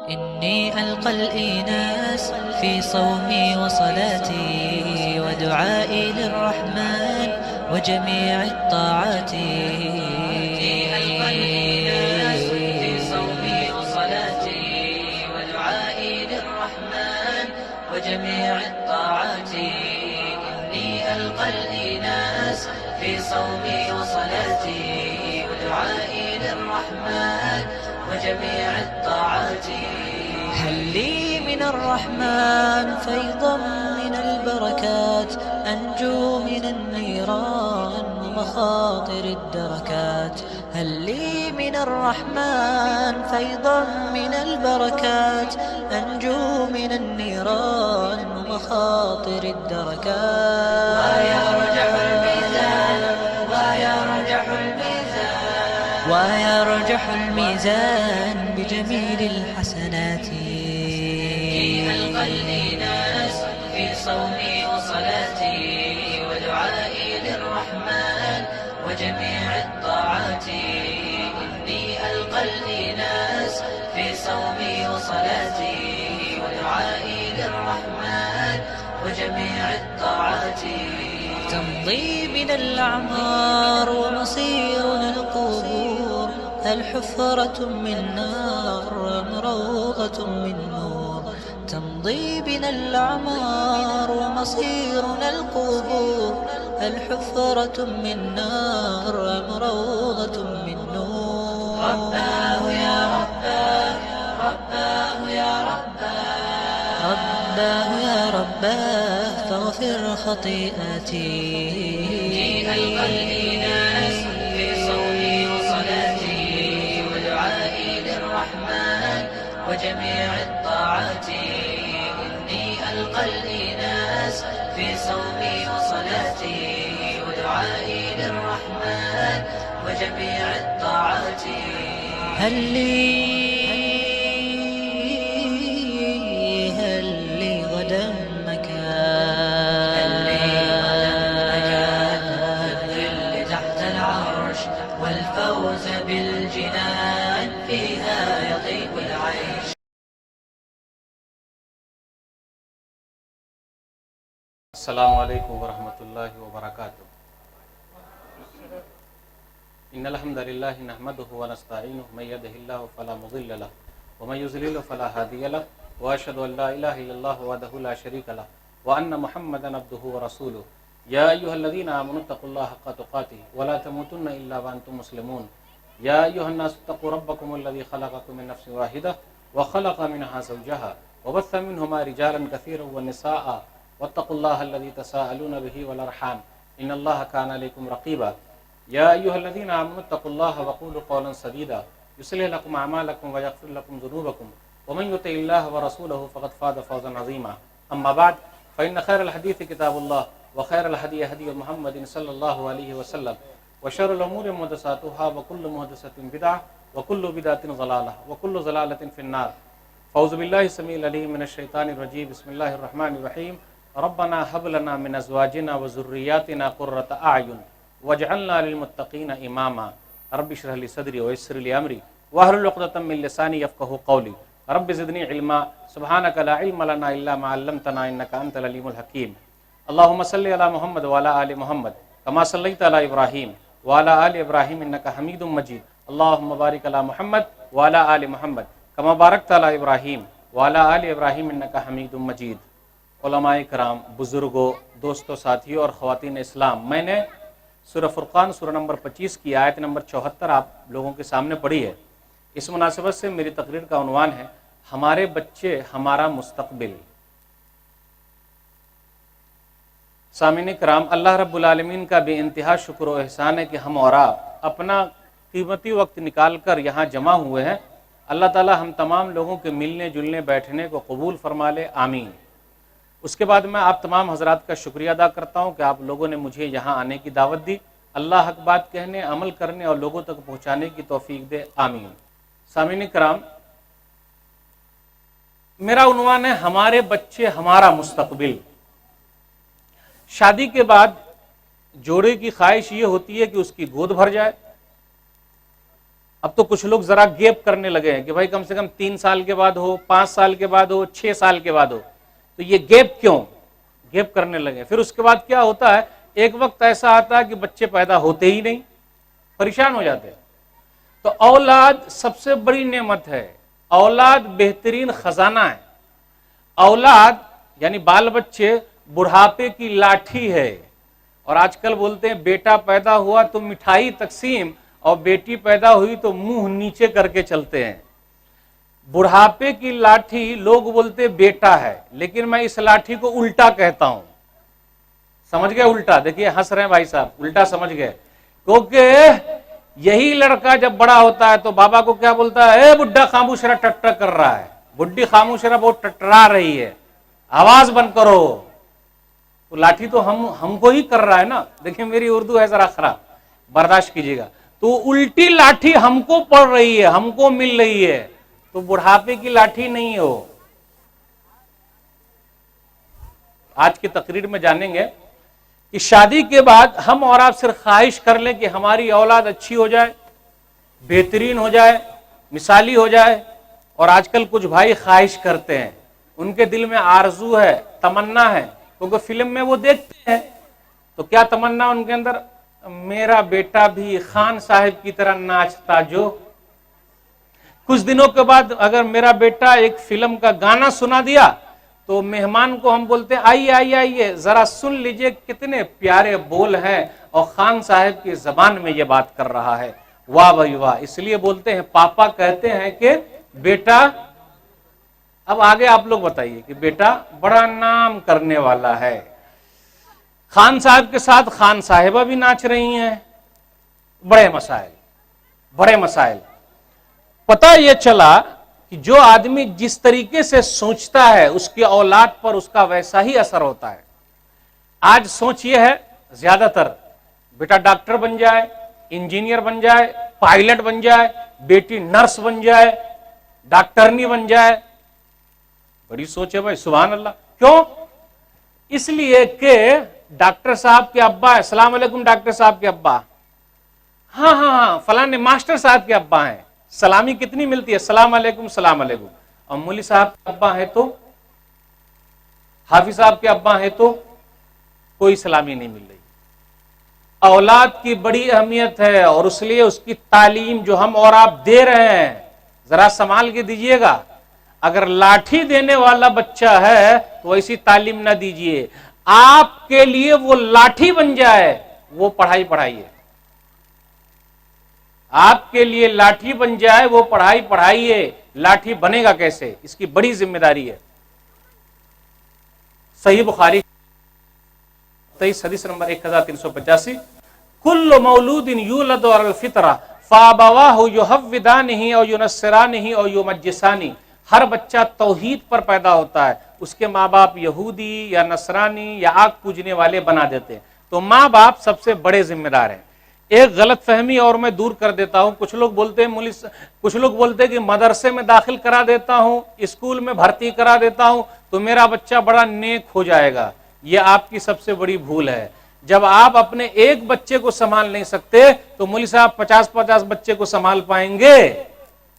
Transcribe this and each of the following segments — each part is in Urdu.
إني ألقى الإيناس في صومي وصلاتي ودعائي للرحمن وجميع الطاعات. إني ألقى الإيناس في صومي وصلاتي ودعائي للرحمن وجميع الطاعات. إني ألقى الإيناس في صومي وصلاتي ودعائي للرحمن وجميع الطاعات. هل لي من الرحمن فيضا من البركات أنجو من النيران ومخاطر الدركات. هل لي من الرحمن فيضا من البركات أنجو من النيران ومخاطر الدركات. ويرجح الميزان ويرجح الميزان بجميل الحسنات. إني ألقى الإيناس في صومي وصلاتي ودعائي للرحمن وجميع الطاعات. إني ألقى الإيناس في صومي وصلاتي ودعائي للرحمن وجميع الطاعات. تمضي بنا الأعمار ومصيرنا القبور، هل حفرة من نار أم روضة من نور. تمضي بنا الأعمار ومصيرنا القبور، هل حفرة من نار أم روضة من نور. رباه يا رباه، رباه يا رباه، رباه يا رباه فاغفر خطيئتي. إني ألقى الإيناس في صومي وصلاتي ودعائي للرحمن وجميع الطاعات. إني ألقى الإيناس في صومي وصلاتي ودعائي للرحمن وجميع الطاعات. هل لي غدا مكان في الظل تحت العرش والفوز بالجنان فيها يطيب العيش. السلام علیکم ورحمۃ اللہ وبرکاتہ. ان الحمد للہ نحمده ونستعینه من يهده الله فلا مضل له ومن يضلل فلا هادي له واشهد ان لا اله الا الله وحده لا شريك له وان محمدا عبده ورسوله. يا ايها الذين امنوا اتقوا الله حق تقاته ولا تموتن الا وانتم مسلمون. يا ايها الناس اتقوا ربكم الذي خلقكم من نفس واحده وخلق منها زوجها وبث منهما رجالا كثيرا ونساء واتقوا الله الذي تساءلون به والارحام ان الله كان عليكم رقيبا. يا ايها الذين امنوا اتقوا الله وقولوا قولا سديدا يصلح لكم اعمالكم ويغفر لكم ذنوبكم ومن يطع الله ورسوله فقد فاز فوزا عظيما. اما بعد فان خير الحديث كتاب الله وخير الهدي هدي محمد صلى الله عليه وسلم وشر الامور محدثاتها وكل محدثة بدعة وكل بدعة ضلالة وكل ضلالة في النار. فاعوذ بالله السميع العليم من الشيطان الرجيم. بسم الله الرحمن الرحيم. ربنا هب لنا من ازواجنا وذرياتنا قرة اعين واجعلنا للمتقین اماما. رب اشرح لي صدری ويسر لي امری واحلل عقدة من لسانی يفقهوا قولی. رب زدنی علما سبحانك لا علم لنا الا ما علمتنا انك انت العليم الحكيم. اللهم صل على محمد وعلى ال محمد كما صليت على ابراهيم وعلى ال ابراهيم انك حميد مجيد. اللهم بارك على محمد وعلى ال محمد كما باركت على ابراهيم وعلى ال ابراهيم انك حميد مجيد. علماء کرام، بزرگوں، دوستوں، ساتھیوں اور خواتین اسلام، میں نے سورہ فرقان سورہ نمبر 25 کی آیت نمبر 74 آپ لوگوں کے سامنے پڑھی ہے. اس مناسبت سے میری تقریر کا عنوان ہے ہمارے بچے ہمارا مستقبل. سامعین کرام، اللہ رب العالمین کا بے انتہا شکر و احسان ہے کہ ہم اور آپ اپنا قیمتی وقت نکال کر یہاں جمع ہوئے ہیں. اللہ تعالی ہم تمام لوگوں کے ملنے جلنے بیٹھنے کو قبول فرما لے، آمین. اس کے بعد میں آپ تمام حضرات کا شکریہ ادا کرتا ہوں کہ آپ لوگوں نے مجھے یہاں آنے کی دعوت دی. اللہ حق بات کہنے، عمل کرنے اور لوگوں تک پہنچانے کی توفیق دے، آمین. سامعین کرام، میرا عنوان ہے ہمارے بچے ہمارا مستقبل. شادی کے بعد جوڑے کی خواہش یہ ہوتی ہے کہ اس کی گود بھر جائے، اب تو کچھ لوگ ذرا گیپ کرنے لگے ہیں کہ بھائی کم سے کم 3 سال کے بعد ہو، 5 سال کے بعد ہو، 6 سال کے بعد ہو. تو یہ گیپ کیوں؟ گیپ کرنے لگے. پھر اس کے بعد کیا ہوتا ہے، ایک وقت ایسا آتا ہے کہ بچے پیدا ہوتے ہی نہیں، پریشان ہو جاتے ہیں. تو اولاد سب سے بڑی نعمت ہے، اولاد بہترین خزانہ ہے. اولاد یعنی بال بچے بڑھاپے کی لاٹھی ہے. اور آج کل بولتے ہیں بیٹا پیدا ہوا تو مٹھائی تقسیم، اور بیٹی پیدا ہوئی تو منہ نیچے کر کے چلتے ہیں. بڑھاپے کی لاٹھی لوگ بولتے بیٹا ہے، لیکن میں اس لاٹھی کو الٹا کہتا ہوں. سمجھ گئے الٹا؟ دیکھیے ہنس رہے ہیں بھائی صاحب، الٹا سمجھ گئے. کیونکہ یہی لڑکا جب بڑا ہوتا ہے تو بابا کو کیا بولتا ہے، اے بڈھا خاموش رہا، ٹٹر کر رہا ہے. بڈھی خاموش رہا، بہت ٹٹرا رہی ہے، آواز بند کرو. تو لاٹھی تو ہم کو ہی کر رہا ہے نا. دیکھیں میری اردو ہے ذرا خراب، برداشت کیجیے گا. تو الٹی لاٹھی ہم کو پڑ رہی ہے، ہم کو مل رہی ہے. تو بڑھاپے کی لاٹھی نہیں ہو. آج کی تقریر میں جانیں گے کہ شادی کے بعد ہم اور آپ صرف خواہش کر لیں کہ ہماری اولاد اچھی ہو جائے، بہترین ہو جائے، مثالی ہو جائے. اور آج کل کچھ بھائی خواہش کرتے ہیں، ان کے دل میں آرزو ہے، تمنا ہے، کیونکہ فلم میں وہ دیکھتے ہیں. تو کیا تمنا ان کے اندر؟ میرا بیٹا بھی خان صاحب کی طرح ناچتا جو. کچھ دنوں کے بعد اگر میرا بیٹا ایک فلم کا گانا سنا دیا تو مہمان کو ہم بولتے ہیں آئیے آئیے آئیے ذرا سن لیجئے کتنے پیارے بول ہیں، اور خان صاحب کی زبان میں یہ بات کر رہا ہے. واہ بھائی واہ. اس لیے بولتے ہیں، پاپا کہتے ہیں کہ بیٹا، اب آگے آپ لوگ بتائیے کہ بیٹا بڑا نام کرنے والا ہے. خان صاحب کے ساتھ خان صاحبہ بھی ناچ رہی ہیں. بڑے مسائل، بڑے مسائل. پتہ یہ چلا کہ جو آدمی جس طریقے سے سوچتا ہے اس کی اولاد پر اس کا ویسا ہی اثر ہوتا ہے. آج سوچ یہ ہے زیادہ تر بیٹا ڈاکٹر بن جائے، انجینئر بن جائے، پائلٹ بن جائے، بیٹی نرس بن جائے، ڈاکٹرنی بن جائے. بڑی سوچ ہے بھائی، سبحان اللہ. کیوں؟ اس لیے کہ ڈاکٹر صاحب کے ابا، السلام علیکم ڈاکٹر صاحب کے ابا، ہاں ہاں ہاں فلاں ماسٹر صاحب کے ابا ہیں، سلامی کتنی ملتی ہے، السلام علیکم السلام علیکم. اور مولوی صاحب کے ابا ہے تو، حافظ صاحب کے ابا ہے تو کوئی سلامی نہیں مل رہی. اولاد کی بڑی اہمیت ہے، اور اس لیے اس کی تعلیم جو ہم اور آپ دے رہے ہیں ذرا سنبھال کے دیجئے گا. اگر لاٹھی دینے والا بچہ ہے تو ایسی تعلیم نہ دیجئے. آپ کے لیے وہ لاٹھی بن جائے، وہ پڑھائی پڑھائیے. آپ کے لیے لاٹھی بن جائے، وہ پڑھائی پڑھائیے. لاٹھی بنے گا کیسے؟ اس کی بڑی ذمہ داری ہے. صحیح بخاری 23 حدیث نمبر 1385، کل مولود یولد علی الفطرہ فابواہ یحودانہ او ینصرانہ او یمجسانہ. ہر بچہ توحید پر پیدا ہوتا ہے، اس کے ماں باپ یہودی یا نصرانی یا آگ پوجنے والے بنا دیتے ہیں. تو ماں باپ سب سے بڑے ذمہ دار ہیں. ایک غلط فہمی اور میں دور کر دیتا ہوں. کچھ لوگ بولتے ہیں کچھ لوگ بولتے ہیں کہ مدرسے میں داخل کرا دیتا ہوں، اسکول میں بھرتی کرا دیتا ہوں تو میرا بچہ بڑا نیک ہو جائے گا. یہ آپ کی سب سے بڑی بھول ہے. جب آپ اپنے ایک بچے کو سنبھال نہیں سکتے تو مولوی صاحب 50 بچے کو سنبھال پائیں گے؟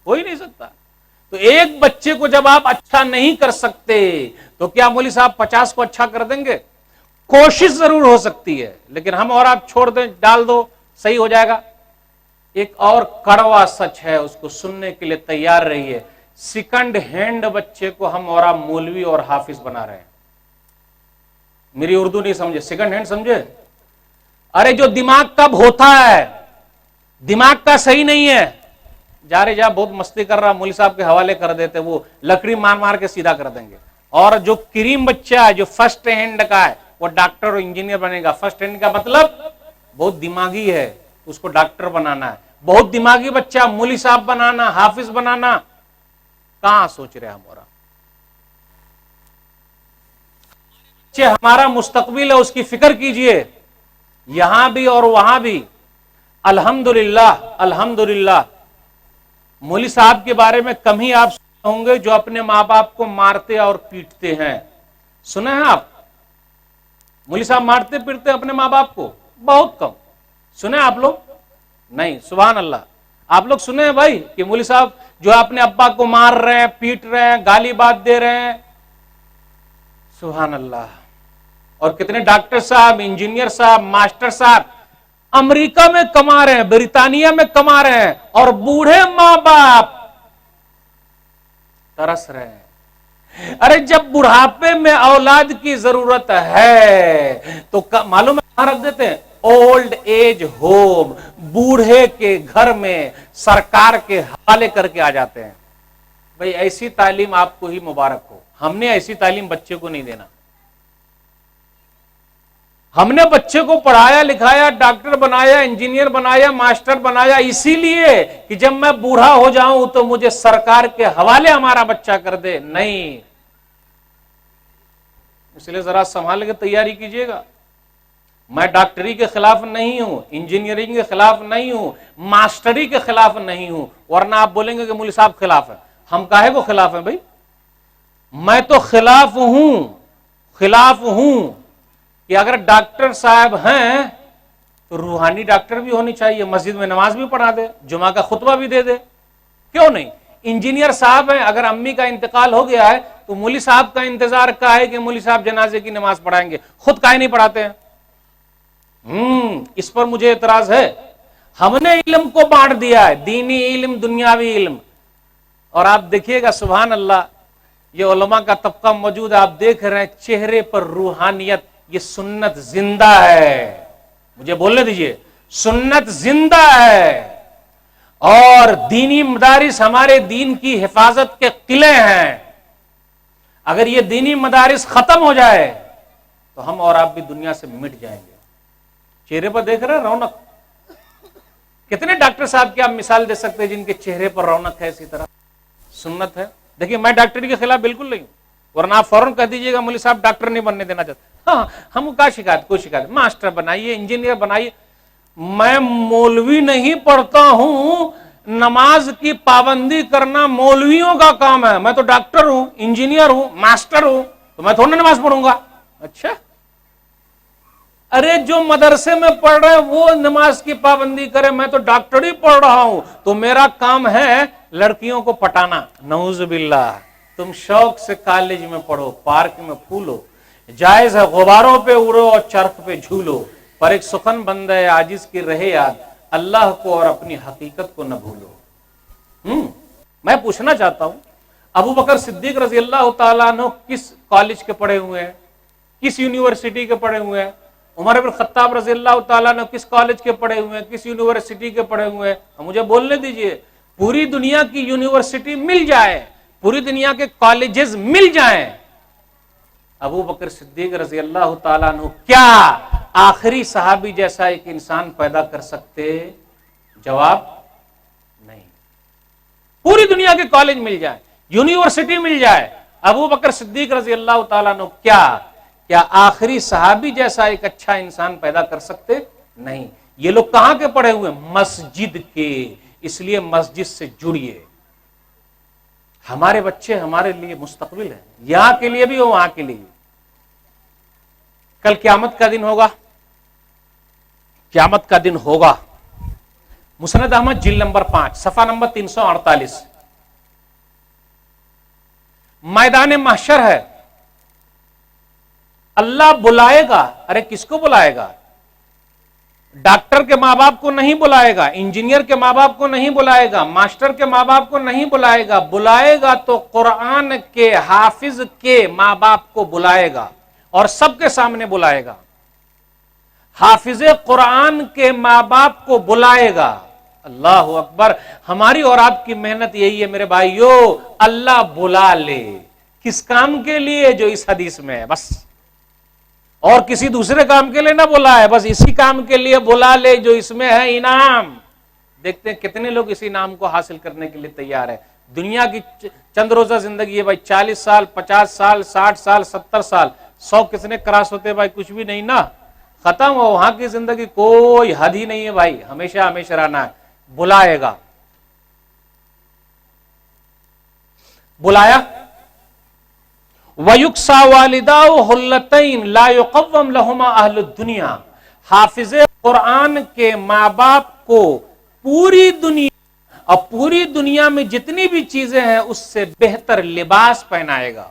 ہو ہی نہیں سکتا. تو ایک بچے کو جب آپ اچھا نہیں کر سکتے تو کیا مولوی صاحب 50 کو اچھا کر دیں گے؟ کوشش ضرور ہو سکتی ہے، لیکن ہم اور آپ چھوڑ دیں، ڈال دو، صحیح ہو جائے گا. ایک اور کڑوا سچ ہے، اس کو سننے کے لیے تیار رہیے. سیکنڈ ہینڈ بچے کو ہم اور آپ مولوی اور حافظ بنا رہے ہیں. میری اردو نہیں سمجھے، سیکنڈ ہینڈ سمجھے؟ ارے جو دماغ کا ہوتا ہے، دماغ کا صحیح نہیں ہے، جا رہے جا بہت مستی کر رہا، مولوی صاحب کے حوالے کر دیتے، وہ لکڑی مار مار کے سیدھا کر دیں گے. اور جو کریم بچہ ہے، جو فرسٹ ہینڈ کا ہے، وہ ڈاکٹر اور انجینئر بنے گا. فرسٹ ہینڈ کا مطلب بہت دماغی ہے، اس کو ڈاکٹر بنانا ہے. بہت دماغی بچہ مولوی صاحب بنانا، حافظ بنانا. کہاں سوچ رہے ہم اور ہمارا مستقبل ہے، اس کی فکر کیجئے، یہاں بھی اور وہاں بھی. الحمدللہ الحمدللہ مولوی صاحب کے بارے میں کم ہی آپ سنے ہوں گے جو اپنے ماں باپ کو مارتے اور پیٹتے ہیں. سنے ہیں آپ مولوی صاحب مارتے پیٹتے اپنے ماں باپ کو؟ بہت کم. سنے آپ لوگ؟ نہیں. سبحان اللہ. آپ لوگ سنے ہیں بھائی کہ مولوی صاحب جو اپنے ابا کو مار رہے ہیں، پیٹ رہے ہیں، گالی بات دے رہے ہیں؟ سبحان اللہ. اور کتنے ڈاکٹر صاحب، انجینئر صاحب، ماسٹر صاحب امریکہ میں کما رہے ہیں، برطانیہ میں کما رہے ہیں، اور بوڑھے ماں باپ ترس رہے ہیں. ارے جب بڑھاپے میں اولاد کی ضرورت ہے تو معلوم ہے کہاں رکھ دیتے ہیں؟ اولڈ ایج ہوم، بوڑھے کے گھر میں سرکار کے حوالے کر کے آ جاتے ہیں. بھئی ایسی تعلیم آپ کو ہی مبارک ہو. ہم نے ایسی تعلیم بچے کو نہیں دینا. ہم نے بچے کو پڑھایا لکھایا، ڈاکٹر بنایا، انجینئر بنایا، ماسٹر بنایا اسی لیے کہ جب میں بوڑھا ہو جاؤں تو مجھے سرکار کے حوالے ہمارا بچہ کر دے. نہیں، اس لیے ذرا سنبھال کے تیاری کیجیے گا. میں ڈاکٹری کے خلاف نہیں ہوں، انجینئرنگ کے خلاف نہیں ہوں، ماسٹری کے خلاف نہیں ہوں، ورنہ آپ بولیں گے کہ مولوی صاحب خلاف ہے. ہم کاہے کو خلاف ہیں بھائی؟ میں تو خلاف ہوں کہ اگر ڈاکٹر صاحب ہیں تو روحانی ڈاکٹر بھی ہونی چاہیے، مسجد میں نماز بھی پڑھا دے، جمعہ کا خطبہ بھی دے دے. کیوں نہیں؟ انجینئر صاحب ہیں، اگر امی کا انتقال ہو گیا ہے تو مولوی صاحب کا انتظار کا ہے کہ مولوی صاحب جنازے کی نماز پڑھائیں گے، خود کاہے نہیں پڑھاتے ہیں؟ اس پر مجھے اعتراض ہے. ہم نے علم کو بانٹ دیا ہے، دینی علم، دنیاوی علم. اور آپ دیکھیے گا سبحان اللہ، یہ علماء کا طبقہ موجود ہے، آپ دیکھ رہے ہیں چہرے پر روحانیت. یہ سنت زندہ ہے، مجھے بولنے دیجئے، سنت زندہ ہے. اور دینی مدارس ہمارے دین کی حفاظت کے قلعے ہیں. اگر یہ دینی مدارس ختم ہو جائے تو ہم اور آپ بھی دنیا سے مٹ جائیں گے. چہرے پر دیکھ رہے ہیں رونق. کتنے ڈاکٹر صاحب کی آپ مثال دے سکتے ہیں جن کے چہرے پر رونق ہے؟ اسی طرح سنت ہے. دیکھیے میں ڈاکٹری کے خلاف بالکل نہیں ہوں، ورنہ آپ فوراً کہہ دیجیے گا مولوی صاحب ڈاکٹر نہیں بننے دینا چاہتے. ہاں، ہم کا شکایت، کوئی شکایت، ماسٹر بنائیے، انجینئر بنائیے. میں مولوی نہیں پڑھتا ہوں. نماز کی پابندی کرنا مولویوں کا کام ہے. میں تو ڈاکٹر ہوں، انجینئر ہوں، ماسٹر ہوں، تو میں تھوڑا نماز پڑھوں گا. اچھا، ارے جو مدرسے میں پڑھ رہے ہیں وہ نماز کی پابندی کرے، میں تو ڈاکٹری پڑھ رہا ہوں تو میرا کام ہے لڑکیوں کو پٹانا. نعوذ باللہ. تم شوق سے کالج میں پڑھو، پارک میں پھولو، جائز ہے غباروں پہ اڑو اور چرخ پہ جھولو، پر ایک سخن بندہ عاجز کی رہے یاد، اللہ کو اور اپنی حقیقت کو نہ بھولو. میں پوچھنا چاہتا ہوں، ابو بکر صدیق رضی اللہ تعالیٰ عنہ کس کالج کے پڑھے ہوئے ہیں؟ کس یونیورسٹی کے پڑھے ہوئے ہیں؟ عمر بن خطاب رضی اللہ تعالیٰ عنہ کس کالج کے پڑھے ہوئے ہیں؟ کس یونیورسٹی کے پڑھے ہوئے ہیں؟ مجھے بولنے دیجئے. پوری دنیا کی یونیورسٹی مل جائے، پوری دنیا کے کالجز مل جائیں، ابو بکر صدیق رضی اللہ تعالیٰ عنہ کیا آخری صحابی جیسا ایک انسان پیدا کر سکتے؟ جواب نہیں. پوری دنیا کے کالج مل جائیں، یونیورسٹی مل جائے، ابو بکر صدیق رضی اللہ تعالیٰ عنہ کیا آخری صحابی جیسا ایک اچھا انسان پیدا کر سکتے؟ نہیں. یہ لوگ کہاں کے پڑھے ہوئے؟ مسجد کے. اس لیے مسجد سے جڑیے. ہمارے بچے ہمارے لیے مستقبل ہیں، یہاں کے لیے بھی ہو، وہاں کے لیے بھی. کل قیامت کا دن ہوگا، قیامت کا دن ہوگا. مسند احمد جلد نمبر 5 صفحہ نمبر 348. میدان محشر ہے، اللہ بلائے گا. ارے کس کو بلائے گا؟ ڈاکٹر کے ماں باپ کو نہیں بلائے گا، انجینئر کے ماں باپ کو نہیں بلائے گا، ماسٹر کے ماں باپ کو نہیں بلائے گا. بلائے گا تو قرآن کے حافظ کے ماں باپ کو بلائے گا، اور سب کے سامنے بلائے گا. حافظ قرآن کے ماں باپ کو بلائے گا. اللہ اکبر. ہماری اور آپ کی محنت یہی ہے میرے بھائیو، اللہ بلا لے. کس کام کے لیے؟ جو اس حدیث میں ہے بس، اور کسی دوسرے کام کے لیے نہ بلا ہے، بس اسی کام کے لیے بلا لے جو اس میں ہے انعام. دیکھتے ہیں کتنے لوگ اس انعام کو حاصل کرنے کے لیے تیار ہے. دنیا کی چند روزہ زندگی ہے بھائی، 40 سال، 50 سال، 60 سال، 70 سال، 100 کتنے کراس ہوتے بھائی؟ کچھ بھی نہیں نا، ختم ہو. وہاں کی زندگی کوئی حد ہی نہیں ہے بھائی، ہمیشہ ہمیشہ رہنا ہے. بلائے گا. بلایا. وَيُكْسَى وَالِدَاهُ حُلَّتَيْن لَا يُقَوَّمْ لَهُمَا أَهْلُ الدُّنْيَا. حافظ قرآن کے ماں باپ کو پوری دنیا اور پوری دنیا میں جتنی بھی چیزیں ہیں اس سے بہتر لباس پہنائے گا.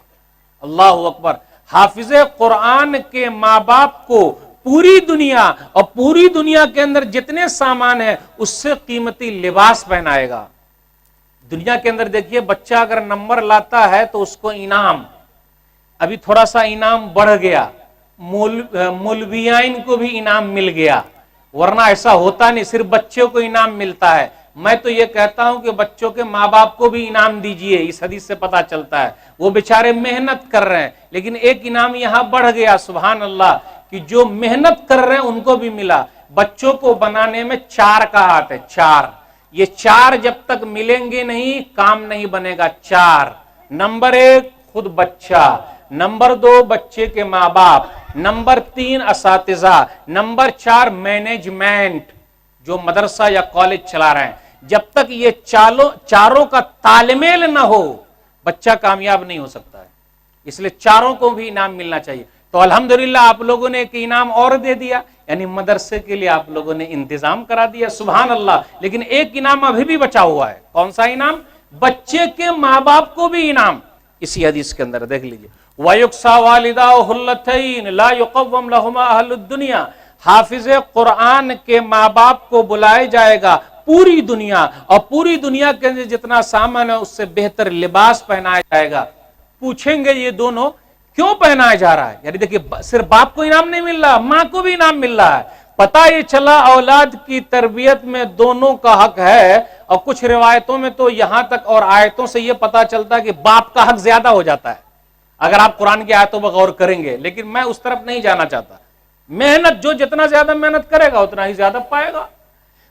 اللہ اکبر. حافظ قرآن کے ماں باپ کو پوری دنیا اور پوری دنیا کے اندر جتنے سامان ہیں اس سے قیمتی لباس پہنائے گا. دنیا کے اندر دیکھیے بچہ اگر نمبر لاتا ہے تو اس کو انعام, ابھی تھوڑا سا انعام بڑھ گیا, مولویین کو بھی انعام مل گیا, ورنہ ایسا ہوتا نہیں صرف بچوں کو انعام ملتا ہے. میں تو یہ کہتا ہوں کہ بچوں کے ماں باپ کو بھی انعام دیجئے, اس حدیث سے پتا چلتا ہے وہ بیچارے محنت کر رہے ہیں, لیکن ایک انعام یہاں بڑھ گیا سبحان اللہ کہ جو محنت کر رہے ہیں ان کو بھی ملا. بچوں کو بنانے میں 4 کا ہاتھ ہے, 4. یہ 4 جب تک ملیں گے نہیں کام نہیں بنے گا. 4 نمبر 1 خود بچہ, نمبر 2 بچے کے ماں باپ, نمبر 3 اساتذہ, نمبر 4 مینجمنٹ جو مدرسہ یا کالج چلا رہے ہیں. جب تک یہ چاروں کا تال میل نہ ہو بچہ کامیاب نہیں ہو سکتا ہے. اس لیے 4 کو بھی انعام ملنا چاہیے. تو الحمدللہ آپ لوگوں نے ایک انعام اور دے دیا, یعنی مدرسے کے لیے آپ لوگوں نے انتظام کرا دیا سبحان اللہ. لیکن ایک انعام ابھی بھی بچا ہوا ہے. کون سا انعام؟ بچے کے ماں باپ کو بھی انعام. اسی حدیث کے اندر دیکھ لیجئے, وَيُقْسَى وَالِدَاهُ حُلَّتَيْنِ لَا يُقَوَّمْ لَهُمَا أَهْلُ الدُّنْيَا. حافظ قرآن کے ماں باپ کو بلائے جائے گا پوری دنیا, اور پوری دنیا کے اندر جتنا سامان ہے اس سے بہتر لباس پہنایا جائے گا. پوچھیں گے یہ دونوں کیوں پہنایا جا رہا ہے؟ یعنی دیکھیے صرف باپ کو انعام نہیں مل رہا, ماں کو بھی انعام مل رہا ہے. پتہ یہ چلا اولاد کی تربیت میں دونوں کا حق ہے, اور کچھ روایتوں میں تو یہاں تک اور آیتوں سے یہ پتہ چلتا ہے کہ باپ کا حق زیادہ ہو جاتا ہے اگر آپ قرآن کی آیتوں پر غور کریں گے. لیکن میں اس طرف نہیں جانا چاہتا. محنت جو جتنا زیادہ محنت کرے گا اتنا ہی زیادہ پائے گا.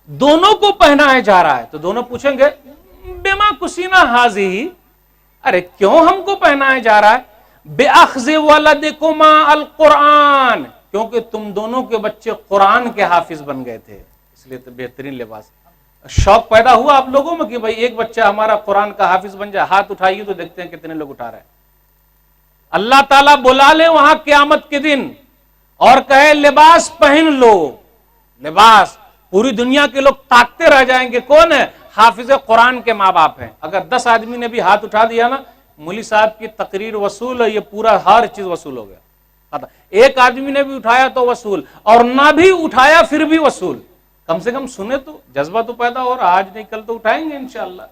دونوں کو پہنایا جا رہا ہے تو دونوں پوچھیں گے بما کسینا حاضی, ارے کیوں ہم کو پہنایا جا رہا ہے؟ بِأَخْذِ وَلَدِكُمَا الْقُرْآنِ, کیونکہ تم دونوں کے بچے قرآن کے حافظ بن گئے تھے, اس لیے تو بہترین لباس. شوق پیدا ہوا آپ لوگوں میں کہ بھئی ایک بچہ ہمارا قرآن کا حافظ بن جائے. ہاتھ اٹھائیے تو دیکھتے ہیں کتنے لوگ اٹھا رہے ہیں. اللہ تعالیٰ بلا لے وہاں قیامت کے دن اور کہے لباس پہن لو, لباس. پوری دنیا کے لوگ تاکتے رہ جائیں گے کون ہے؟ حافظ قرآن کے ماں باپ ہیں. اگر 10 آدمی نے بھی ہاتھ اٹھا دیا نا, مولوی صاحب کی تقریر وصول ہے, یہ پورا ہر چیز وصول ہو گیا. ایک آدمی نے بھی اٹھایا تو وصول, اور نہ بھی اٹھایا پھر بھی وصول. کم سے کم سنے تو جذبہ تو پیدا ہو رہا, آج نہیں کل تو اٹھائیں گے انشاءاللہ.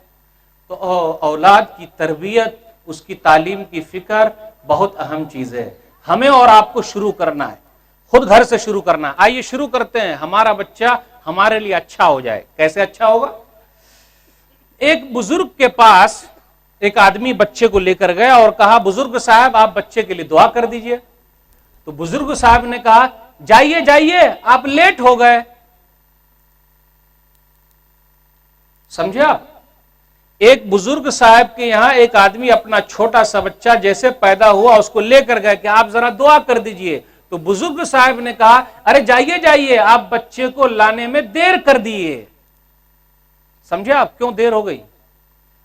تو اولاد کی تربیت, اس کی تعلیم کی فکر بہت اہم چیز ہے. ہمیں اور آپ کو شروع کرنا ہے, خود گھر سے شروع کرنا ہے. آئیے شروع کرتے ہیں, ہمارا بچہ ہمارے لیے اچھا ہو جائے. کیسے اچھا ہوگا؟ ایک بزرگ کے پاس ایک آدمی بچے کو لے کر گیا اور کہا بزرگ صاحب آپ بچے کے لیے دعا کر دیجئے. تو بزرگ صاحب نے کہا جائیے جائیے آپ لیٹ ہو گئے. سمجھے آپ؟ ایک بزرگ صاحب کے یہاں ایک آدمی اپنا چھوٹا سا بچہ جیسے پیدا ہوا اس کو لے کر گئے کہ آپ ذرا دعا کر دیجئے. تو بزرگ صاحب نے کہا ارے جائیے جائیے آپ بچے کو لانے میں دیر کر دیے. سمجھے آپ کیوں دیر ہو گئی؟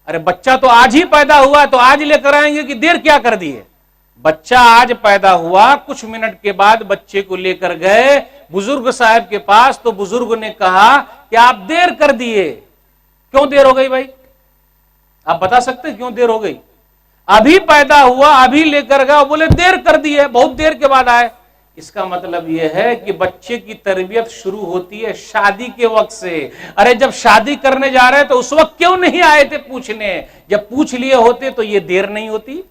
ارے بچہ تو آج ہی پیدا ہوا تو آج لے کر آئیں گے کہ دیر کیا کر دیے؟ بچہ آج پیدا ہوا, کچھ منٹ کے بعد بچے کو لے کر گئے بزرگ صاحب کے پاس, تو بزرگ نے کہا کہ آپ دیر کر دیے. کیوں دیر ہو گئی بھائی؟ آپ بتا سکتے کیوں دیر ہو گئی؟ ابھی پیدا ہوا, ابھی لے کر گیا, بولے دیر کر دیے, بہت دیر کے بعد آئے. اس کا مطلب یہ ہے کہ بچے کی تربیت شروع ہوتی ہے شادی کے وقت سے. ارے جب شادی کرنے جا رہے تو اس وقت کیوں نہیں آئے تھے پوچھنے؟ جب پوچھ لیے ہوتے تو یہ دیر نہیں ہوتی.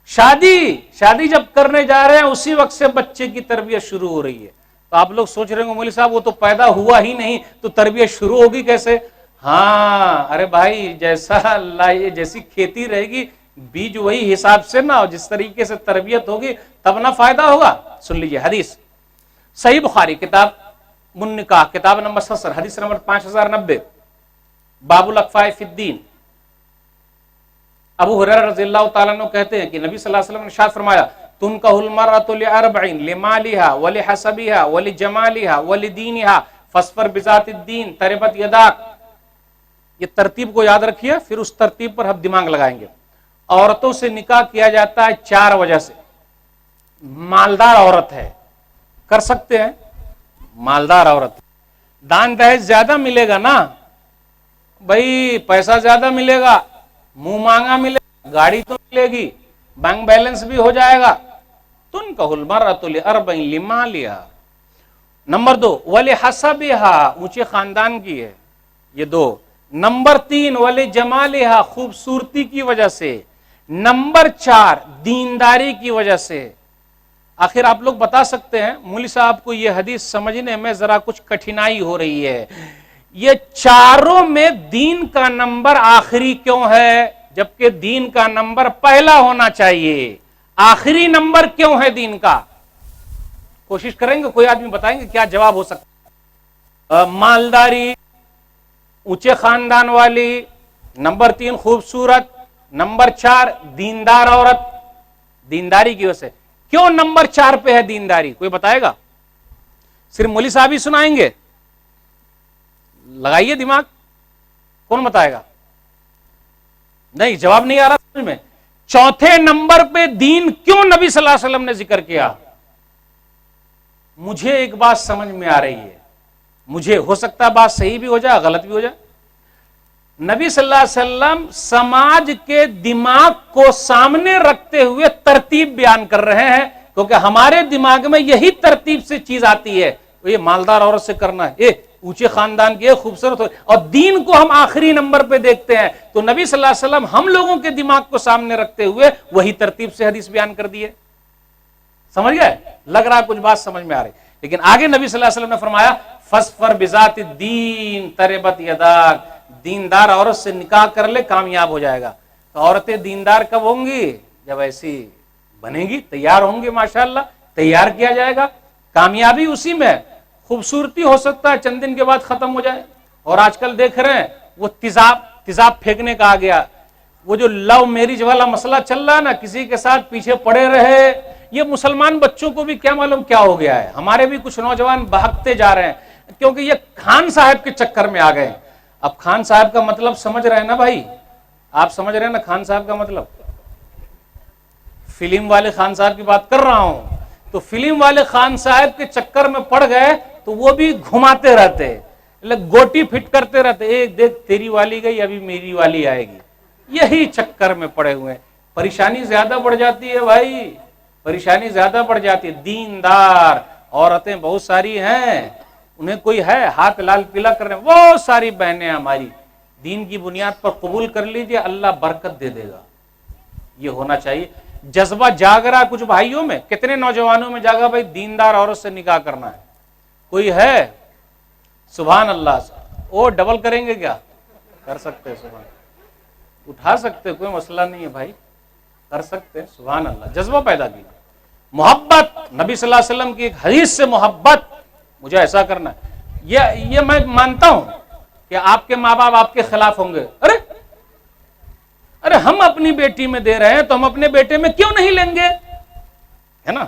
شادی جب کرنے جا رہے ہیں اسی وقت سے بچے کی تربیت شروع ہو رہی ہے. تو آپ لوگ سوچ رہے ہوں مولوی صاحب وہ تو پیدا ہوا ہی نہیں تو تربیت شروع ہوگی کیسے؟ ہاں ارے بھائی جیسا اللہ جیسی کھیتی رہے گی بیج وہی حساب سے نہ, جس طریقے سے تربیت ہوگی تب نہ فائدہ ہوگا. سن لیجئے حدیث صحیح بخاری کتاب النکاح کتاب نمبر 70 حدیث نمبر 5090 باب الاقفاء فی الدین. ابو ہریرہ رضی اللہ تعالیٰ عنہ کہتے ہیں کہ نبی صلی اللہ علیہ وسلم نے ارشاد فرمایا تنکح المرأة لأربع لمالها ولحسبها ولجمالها ولدینها فاصبر بذات الدین تربت یداک. یہ ترتیب کو یاد رکھیے, پھر اس ترتیب پر ہم دماغ لگائیں گے. عورتوں سے نکاح کیا جاتا ہے 4 وجہ سے. مالدار عورت ہے, کر سکتے ہیں, مالدار عورت, دان دہیج زیادہ ملے گا نا, بھائی پیسہ زیادہ ملے گا، منہ مانگا ملے گا، گاڑی تو ملے گی، بینک بیلنس بھی ہو جائے گا. تنکح المرأۃ لأربع لمالها. نمبر 2 ولحسبها، اونچے خاندان کی ہے یہ 2. نمبر 3 ولجمالها، خوبصورتی کی وجہ سے. نمبر 4 دینداری کی وجہ سے. آخر آپ لوگ بتا سکتے ہیں مولوی صاحب کو یہ حدیث سمجھنے میں ذرا کچھ کٹھنائی ہو رہی ہے، یہ چاروں میں دین کا نمبر آخری کیوں ہے جبکہ دین کا نمبر پہلا ہونا چاہیے؟ آخری نمبر کیوں ہے دین کا؟ کوشش کریں گے، کوئی آدمی بتائیں گے کیا جواب ہو سکتا؟ مالداری، اونچے خاندان والی، نمبر 3 خوبصورت، نمبر 4 دیندار عورت. دینداری کی وجہ سے. کیوں نمبر 4 پہ ہے دینداری؟ کوئی بتائے گا؟ صرف مولوی صاحب ہی سنائیں گے؟ لگائیے دماغ، کون بتائے گا؟ نہیں، جواب نہیں آ رہا سمجھ میں. چوتھے نمبر پہ دین کیوں نبی صلی اللہ علیہ وسلم نے ذکر کیا؟ مجھے ایک بات سمجھ میں آ رہی ہے، مجھے ہو سکتا ہے بات صحیح بھی ہو جائے غلط بھی ہو جائے. نبی صلی اللہ علیہ وسلم سماج کے دماغ کو سامنے رکھتے ہوئے ترتیب بیان کر رہے ہیں، کیونکہ ہمارے دماغ میں یہی ترتیب سے چیز آتی ہے، یہ مالدار عورت سے کرنا ہے، اونچے خاندان کی خوبصورت، اور دین کو ہم آخری نمبر پہ دیکھتے ہیں. تو نبی صلی اللہ علیہ وسلم ہم لوگوں کے دماغ کو سامنے رکھتے ہوئے وہی ترتیب سے حدیث بیان کر دیے. سمجھ گئے؟ لگ رہا کچھ بات سمجھ میں آ رہی، لیکن آگے نبی صلی اللہ علیہ وسلم نے فرمایا فَاصْفَرْ بِذَاتِ الدِّينِ تَرِبَتْ يَدَاكَ، دیندار عورت سے نکاح کر لے کامیاب ہو جائے گا. تو عورتیں دیندار کب ہوں گی؟ جب ایسی بنے گی، تیار ہوں گے، ماشاءاللہ تیار کیا جائے گا. کامیابی اسی میں. خوبصورتی ہو سکتا ہے چند دن کے بعد ختم ہو جائے، اور آج کل دیکھ رہے ہیں وہ تیزاب پھینکنے کا آ گیا، وہ جو لو میرج والا مسئلہ چل رہا ہے نا، کسی کے ساتھ پیچھے پڑے رہے. یہ مسلمان بچوں کو بھی کیا معلوم کیا ہو گیا ہے. ہمارے بھی کچھ نوجوان بھاگتے جا رہے ہیں کیونکہ یہ خان صاحب کے چکر میں آ گئے. اب خان صاحب کا مطلب سمجھ رہے ہیں نا بھائی؟ آپ سمجھ رہے ہیں نا خان صاحب کا مطلب؟ فلم والے خان صاحب کی بات کر رہا ہوں. تو فلم والے خان صاحب کے چکر میں پڑ گئے تو وہ بھی گھماتے رہتے، گوٹی فٹ کرتے رہتے، ایک دیکھ تیری والی گئی ابھی میری والی آئے گی. یہی چکر میں پڑے ہوئے ہیں. پریشانی زیادہ بڑھ جاتی ہے بھائی، پریشانی زیادہ بڑھ جاتی ہے. دیندار عورتیں بہت ساری ہیں، انہیں کوئی ہے ہاتھ لال پیلا کر رہے ہیں، بہت ساری بہنیں ہماری دین کی بنیاد پر قبول کر لیجیے، اللہ برکت دے دے گا. یہ ہونا چاہیے. جذبہ جاگ رہا کچھ بھائیوں میں، کتنے نوجوانوں میں جاگا بھائی دیندار عورت سے نکاح کرنا ہے؟ کوئی ہے؟ سبحان اللہ. وہ ڈبل کریں گے کیا؟ کر سکتے ہیں، سبحان، اٹھا سکتے، کوئی مسئلہ نہیں ہے بھائی، کر سکتے. سبحان اللہ. جذبہ پیدا کیا، محبت، نبی صلی اللہ علیہ وسلم کی ایک حدیث سے محبت، مجھے ایسا کرنا ہے. یہ میں مانتا ہوں کہ آپ کے ماں باپ آپ کے خلاف ہوں گے. ارے ہم اپنی بیٹی میں دے رہے ہیں تو ہم اپنے بیٹے میں کیوں نہیں لیں گے؟ ہے نا؟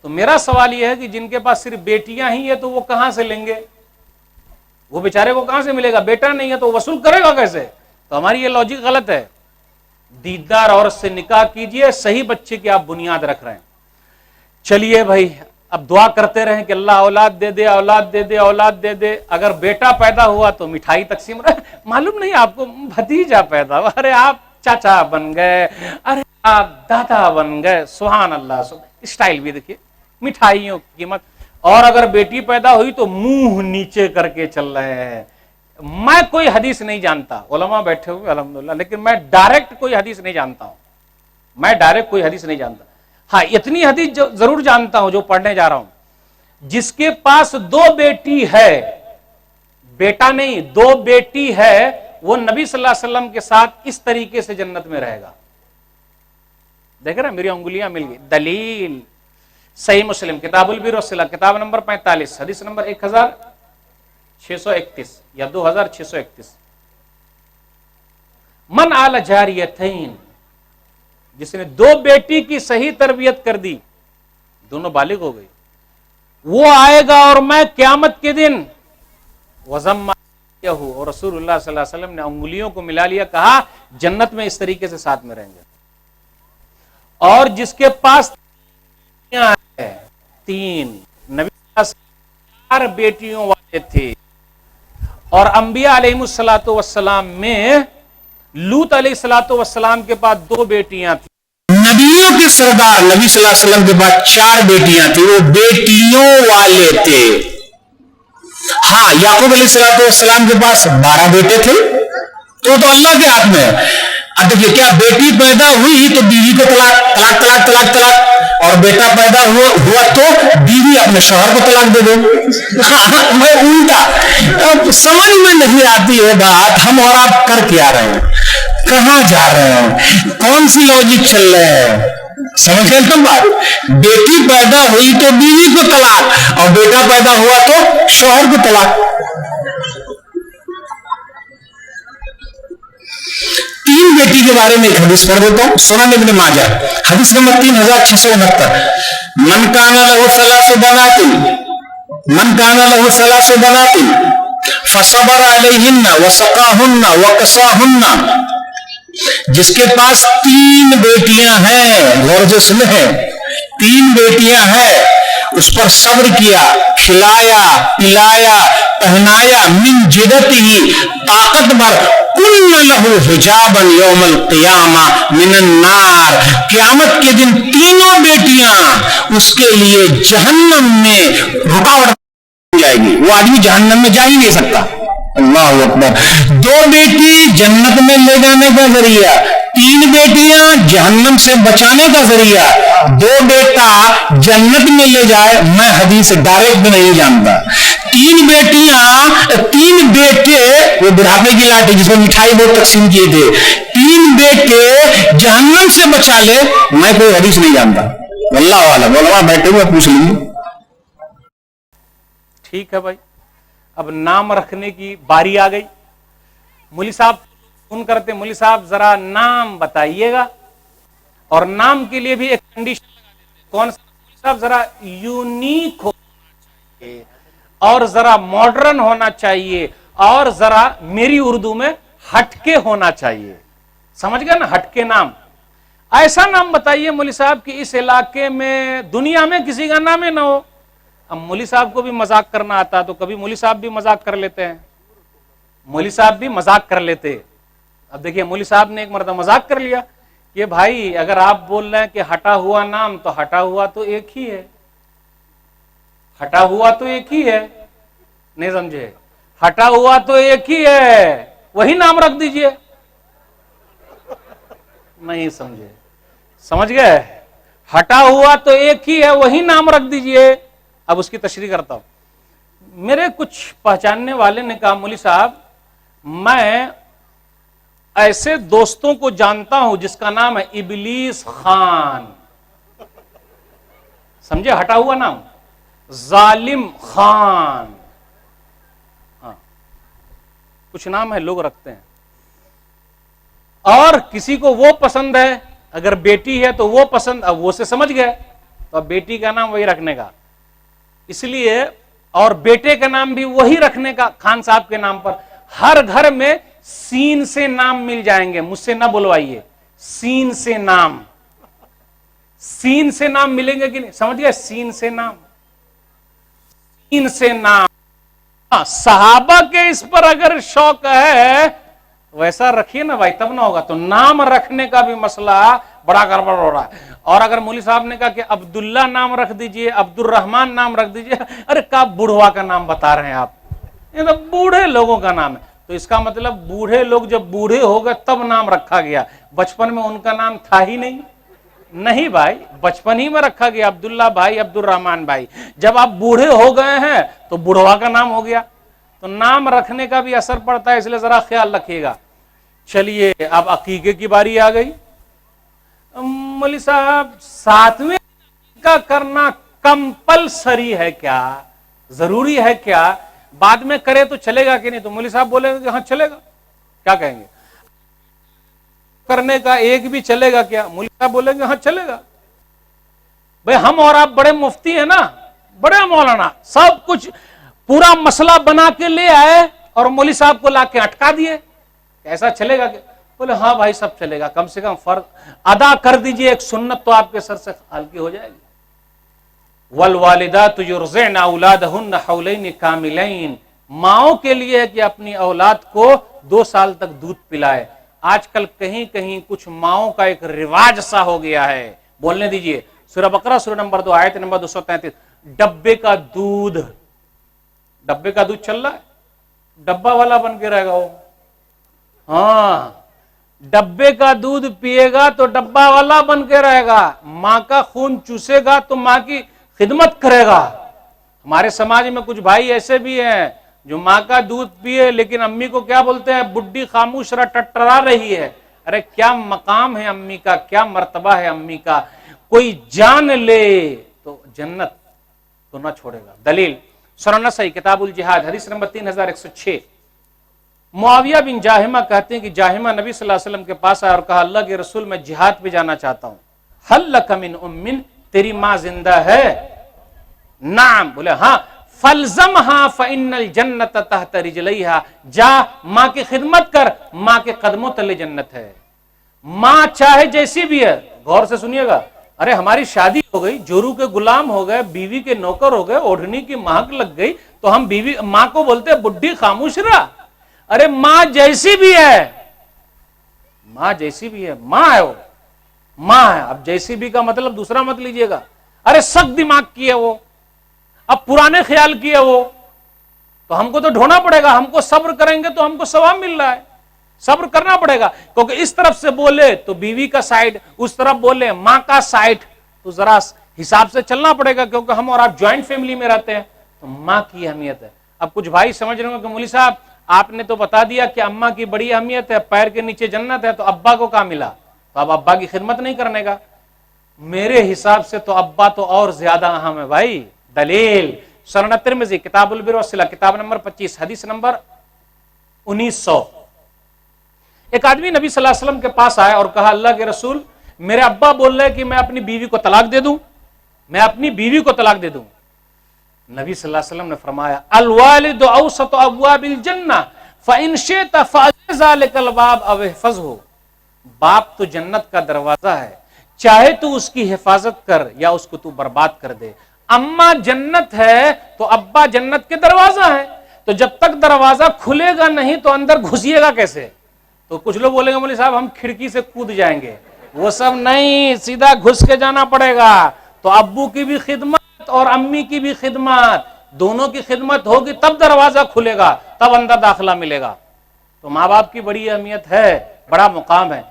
تو میرا سوال یہ ہے کہ جن کے پاس صرف بیٹیاں ہی ہیں تو وہ کہاں سے لیں گے؟ وہ بیچارے کو کہاں سے ملے گا؟ بیٹا نہیں ہے تو وصول کرے گا کیسے؟ تو ہماری یہ لاجک غلط ہے. دیندار عورت سے نکاح کیجئے، صحیح بچے کی آپ بنیاد رکھ رہے ہیں. چلیے بھائی، اب دعا کرتے رہیں کہ اللہ اولاد دے دے، اولاد دے دے، اولاد دے دے. اگر بیٹا پیدا ہوا تو مٹھائی تقسیم معلوم نہیں آپ کو، بھتیجا پیدا ہوا، ارے آپ چاچا بن گئے، ارے آپ دادا بن گئے. سبحان اللہ. اسٹائل بھی دیکھیے، مٹھائیوں کی قیمت. اور اگر بیٹی پیدا ہوئی تو منہ نیچے کر کے چل رہے ہیں. میں کوئی حدیث نہیں جانتا، علماء بیٹھے ہوئے الحمدللہ، لیکن میں ڈائریکٹ کوئی حدیث نہیں جانتا ہوں. میں ڈائریکٹ کوئی حدیث نہیں جانتا. ہاں اتنی حدیث ضرور جانتا ہوں جو پڑھنے جا رہا ہوں. جس کے پاس 2 بیٹی ہے، بیٹا نہیں 2 بیٹی ہے، وہ نبی صلی اللہ علیہ وسلم کے ساتھ اس طریقے سے جنت میں رہے گا. دیکھ رہے ہیں میری انگلیاں مل گئی. دلیل صحیح مسلم کتاب البر والصلہ، کتاب نمبر 45، حدیث نمبر 1631 یا 2631. من آل جاریتین، جس نے 2 بیٹی کی صحیح تربیت کر دی، دونوں بالغ ہو گئی، وہ آئے گا اور میں قیامت کے دن وزم، اور رسول اللہ صلی اللہ علیہ وسلم نے انگلیوں کو ملا لیا، کہا جنت میں اس طریقے سے ساتھ میں رہیں گے. اور جس کے پاس 3 نبی 4 بیٹیوں والے تھے، اور انبیاء علیہ السلام میں لوط علیہ السلام کے پاس 2 بیٹیاں تھیں. نبیوں کے سردار نبی صلی اللہ علیہ وسلم کے پاس 4 بیٹیاں تھیں، وہ بیٹیوں والے تھے. ہاں یعقوب علیہ السلام کے پاس 12 بیٹے تھے، تو اللہ کے ہاتھ میں ہے. اب دیکھیے، کیا بیٹی پیدا ہوئی تو بیوی کو طلاق طلاق طلاق طلاق طلاق، اور بیٹا پیدا ہوا تو بیوی اپنے شوہر کو طلاق دے دے. میں الٹا، اب سمجھ میں نہیں آتی ہے بات. ہم اور آپ کر کیا رہے ہیں، کہاں جا رہے ہیں، کون سی لاجک چل رہے ہیں؟ سمجھ گئے تم بات؟ بیٹی پیدا ہوئی تو بیوی کو طلاق، اور بیٹا پیدا ہوا تو شوہر کو طلاق. 3 بیٹی کے بارے میں ایک حدیث پڑھ دیتا ہوں، سنن ابن ماجہ حدیث نمبر 3669. من کان لہ 3 بنات، من کان لہ 3 بنات فصبر علیہن وسقاہن وکساہن. جس کے پاس 3 بیٹیاں ہیں، غور سے سنیں، 3 بیٹیاں ہیں، اس پر صبر کیا، کھلایا پلایا پہنایا، من جدت ہی طاقت بھر، کن لہو حجابا یوم القیامہ من النار. قیامت کے دن تینوں بیٹیاں اس کے لیے جہنم میں رکاوٹ جائے گی، وہ آدمی جہنم میں جا ہی نہیں سکتا. اللہ اکبر. 2 بیٹی جنت میں لے جانے کا ذریعہ، 3 بیٹیاں جہنم سے بچانے کا ذریعہ. 2 بیٹا جنت میں لے جائے، میں حدیث ڈائریکٹ نہیں جانتا. 3 بیٹیاں، 3 بیٹے، وہ بڑھاپے کی لاٹھی جس میں مٹھائی بہت تقسیم کیے تھے، 3 بیٹے جہنم سے بچا لے، میں کوئی حدیث نہیں جانتا. اللہ عالم، علماء بیٹھے ہوئے پوچھ لیجیے. ٹھیک ہے بھائی، اب نام رکھنے کی باری آ گئی. مولوی صاحب فون کرتے، مولوی صاحب ذرا نام بتائیے گا، اور نام کے لیے بھی ایک کنڈیشن لگا دیتے. کون سا؟ مولوی صاحب ذرا یونیک ہونا چاہیے، اور ذرا ماڈرن ہونا چاہیے، اور ذرا میری اردو میں ہٹ کے ہونا چاہیے. سمجھ گئے نا؟ ہٹ کے نام. ایسا نام بتائیے مولوی صاحب کہ اس علاقے میں، دنیا میں کسی کا نام ہی نہ ہو. اب مولوی صاحب کو بھی مذاق کرنا آتا تو کبھی مولوی صاحب بھی مذاق کر لیتے ہیں، مولوی صاحب بھی مذاق کر لیتے. اب دیکھیے، مولوی صاحب نے ایک مرتبہ مذاق کر لیا کہ بھائی اگر آپ بول رہے ہیں کہ ہٹا ہوا نام، تو ہٹا ہوا تو ایک ہی ہے، ہٹا ہوا تو ایک ہی ہے. نہیں سمجھے؟ ہٹا ہوا تو ایک ہی ہے، وہی نام رکھ دیجئے. نہیں سمجھے؟ سمجھ گئے؟ ہٹا ہوا تو ایک ہی ہے، وہی نام رکھ دیجئے. اب اس کی تشریح کرتا ہوں. میرے کچھ پہچاننے والے نے کہا مولوی صاحب میں ایسے دوستوں کو جانتا ہوں جس کا نام ہے ابلیس خان. سمجھے؟ ہٹا ہوا نام، ظالم خان. ہاں، کچھ نام ہے لوگ رکھتے ہیں. اور کسی کو وہ پسند ہے، اگر بیٹی ہے تو وہ پسند، اب وہ سے سمجھ گئے تو اب بیٹی کا نام وہی رکھنے کا. اس لیے، اور بیٹے کا نام بھی وہی رکھنے کا خان صاحب کے نام پر. ہر گھر میں سین سے نام مل جائیں گے، مجھ سے نہ بلوائیے. سین سے نام، سین سے نام ملیں گے کہ نہیں؟ سمجھ گئے؟ سین سے نام، سین سے نام. صحابہ کے اس پر اگر شوق ہے ویسا رکھیے نا بھائی، تب نہ ہوگا. تو نام رکھنے کا بھی مسئلہ بڑا گڑبڑ ہو رہا ہے. اور اگر مولوی صاحب نے کہا کہ عبداللہ نام رکھ دیجئے، عبد الرحمان نام رکھ دیجئے، ارے کیا بوڑھوا کا نام بتا رہے ہیں آپ؟ یہ تو بوڑھے لوگوں کا نام ہے. تو اس کا مطلب بوڑھے لوگ جب بوڑھے ہو گئے تب نام رکھا گیا، بچپن میں ان کا نام تھا ہی نہیں. نہیں بھائی، بچپن ہی میں رکھا گیا عبداللہ بھائی، عبد الرحمان بھائی. جب آپ بوڑھے ہو گئے ہیں تو بوڑھوا کا نام ہو گیا. تو نام رکھنے کا بھی اثر پڑتا ہے، اس لیے ذرا خیال رکھیے گا. چلیے اب عقیقے کی باری آ گئی. مولوی صاحب 7ویں عقیقہ کرنا کمپلسری ہے کیا؟ ضروری ہے کیا؟ بعد میں کرے تو چلے گا کہ نہیں؟ تو مولوی صاحب بولیں گے کہ ہاں چلے گا. کیا کہیں گے؟ کرنے کا ایک بھی چلے گا کیا؟ مولوی صاحب بولیں گے ہاں چلے گا. بھئی ہم اور آپ بڑے مفتی ہیں نا، بڑے مولانا، سب کچھ پورا مسئلہ بنا کے لے آئے اور مولوی صاحب کو لا کے اٹکا دیے. ایسا چلے گا کہ؟ بولے ہاں بھائی سب چلے گا، کم سے کم فرض ادا کر دیجئے، ایک سنت تو آپ کے سر سے ہلکی ہو جائے گی. والوالدات یرضعن اولادہن حولین کاملین ماؤں کے لیے ہے کہ اپنی اولاد کو 2 سال تک دودھ پلائے. آج کل کہیں کہیں کچھ ماؤں کا ایک رواج سا ہو گیا ہے. بولنے دیجئے. سورہ بقرہ سورہ نمبر 2 آیت نمبر 233. ڈبے کا دودھ چل رہا ہے, ڈبا والا بن کے رہے گا وہ. ہاں, ڈبے کا دودھ پیے گا تو ڈبا والا بن کے رہے گا, ماں کا خون چوسے گا تو ماں کی خدمت کرے گا. ہمارے سماج میں کچھ بھائی ایسے بھی ہیں جو ماں کا دودھ پیے لیکن امی کو کیا بولتے ہیں, بڈھی خاموش رہا, ٹٹرا رہی ہے. ارے کیا مقام ہے امی کا, کیا مرتبہ ہے امی کا. کوئی جان لے تو جنت تو نہ چھوڑے گا. دلیل سنن نسائی کتاب الجہاد حدیث نمبر 3106. معاویہ بن جاہمہ کہتے ہیں کہ جاہمہ نبی صلی اللہ علیہ وسلم کے پاس آیا اور کہا اللہ کے رسول میں جہاد پہ جانا چاہتا ہوں. حل لک من ام, تیری ماں زندہ ہے؟ نعم, بولے ہاں. فلزمہا فإن الجنت تحت رجلیہا, جا ماں کی خدمت کر, ماں کے قدموں تلے جنت ہے. ماں چاہے جیسی بھی ہے, غور سے سنیے گا. ارے ہماری شادی ہو گئی, جورو کے غلام ہو گئے, بیوی کے نوکر ہو گئے, اوڑھنی کی مہک لگ گئی تو ہم ماں کو بولتے بڈھی خاموش رہا. ارے ماں جیسی بھی ہے, ماں جیسی بھی ہے, ماں ہے وہ, ماں ہے. اب جیسی بھی کا مطلب دوسرا مت لیجئے گا. ارے سخت دماغ کی ہے وہ, اب پرانے خیال کی ہے وہ, تو ہم کو تو ڈھونا پڑے گا. ہم کو صبر کریں گے تو ہم کو ثواب مل رہا ہے, صبر کرنا پڑے گا. کیونکہ اس طرف سے بولے تو بیوی کا سائڈ, اس طرف بولے ماں کا سائڈ, تو ذرا حساب سے چلنا پڑے گا. کیونکہ ہم اور آپ جوائنٹ فیملی میں رہتے ہیں تو ماں کی اہمیت ہے. اب کچھ بھائی سمجھ رہے ہوں کہ مولوی صاحب آپ نے تو بتا دیا کہ اماں کی بڑی اہمیت ہے, پیر کے نیچے جنت ہے, تو ابا کو کہاں ملا؟ تو اب ابا کی خدمت نہیں کرنے کا. میرے حساب سے تو ابا تو اور زیادہ اہم ہے بھائی. دلیل سنن ترمذی کتاب البر والصلہ کتاب نمبر 25 حدیث نمبر 1900. ایک آدمی نبی صلی اللہ علیہ وسلم کے پاس آیا اور کہا اللہ کے رسول میرے ابا بول رہے کہ میں اپنی بیوی کو طلاق دے دوں, میں اپنی بیوی کو طلاق دے دوں. نبی صلی اللہ علیہ وسلم نے فرمایا الوالد اوسط ابواب الجنہ فان شئت فاجز ذلک الباب او احفظه. باپ تو جنت کا دروازہ ہے, چاہے تو اس کی حفاظت کر یا اس کو تو برباد کر دے. اماں جنت ہے تو ابا جنت کے دروازہ ہے, تو جب تک دروازہ کھلے گا نہیں تو اندر گھسیے گا کیسے؟ تو کچھ لوگ بولیں گے مولوی صاحب ہم کھڑکی سے کود جائیں گے. وہ سب نہیں, سیدھا گھس کے جانا پڑے گا. تو ابو کی بھی خدمت اور امی کی بھی خدمت, دونوں کی خدمت ہوگی تب دروازہ کھلے گا, تب اندر داخلہ ملے گا. تو ماں باپ کی بڑی اہمیت ہے, بڑا مقام ہے.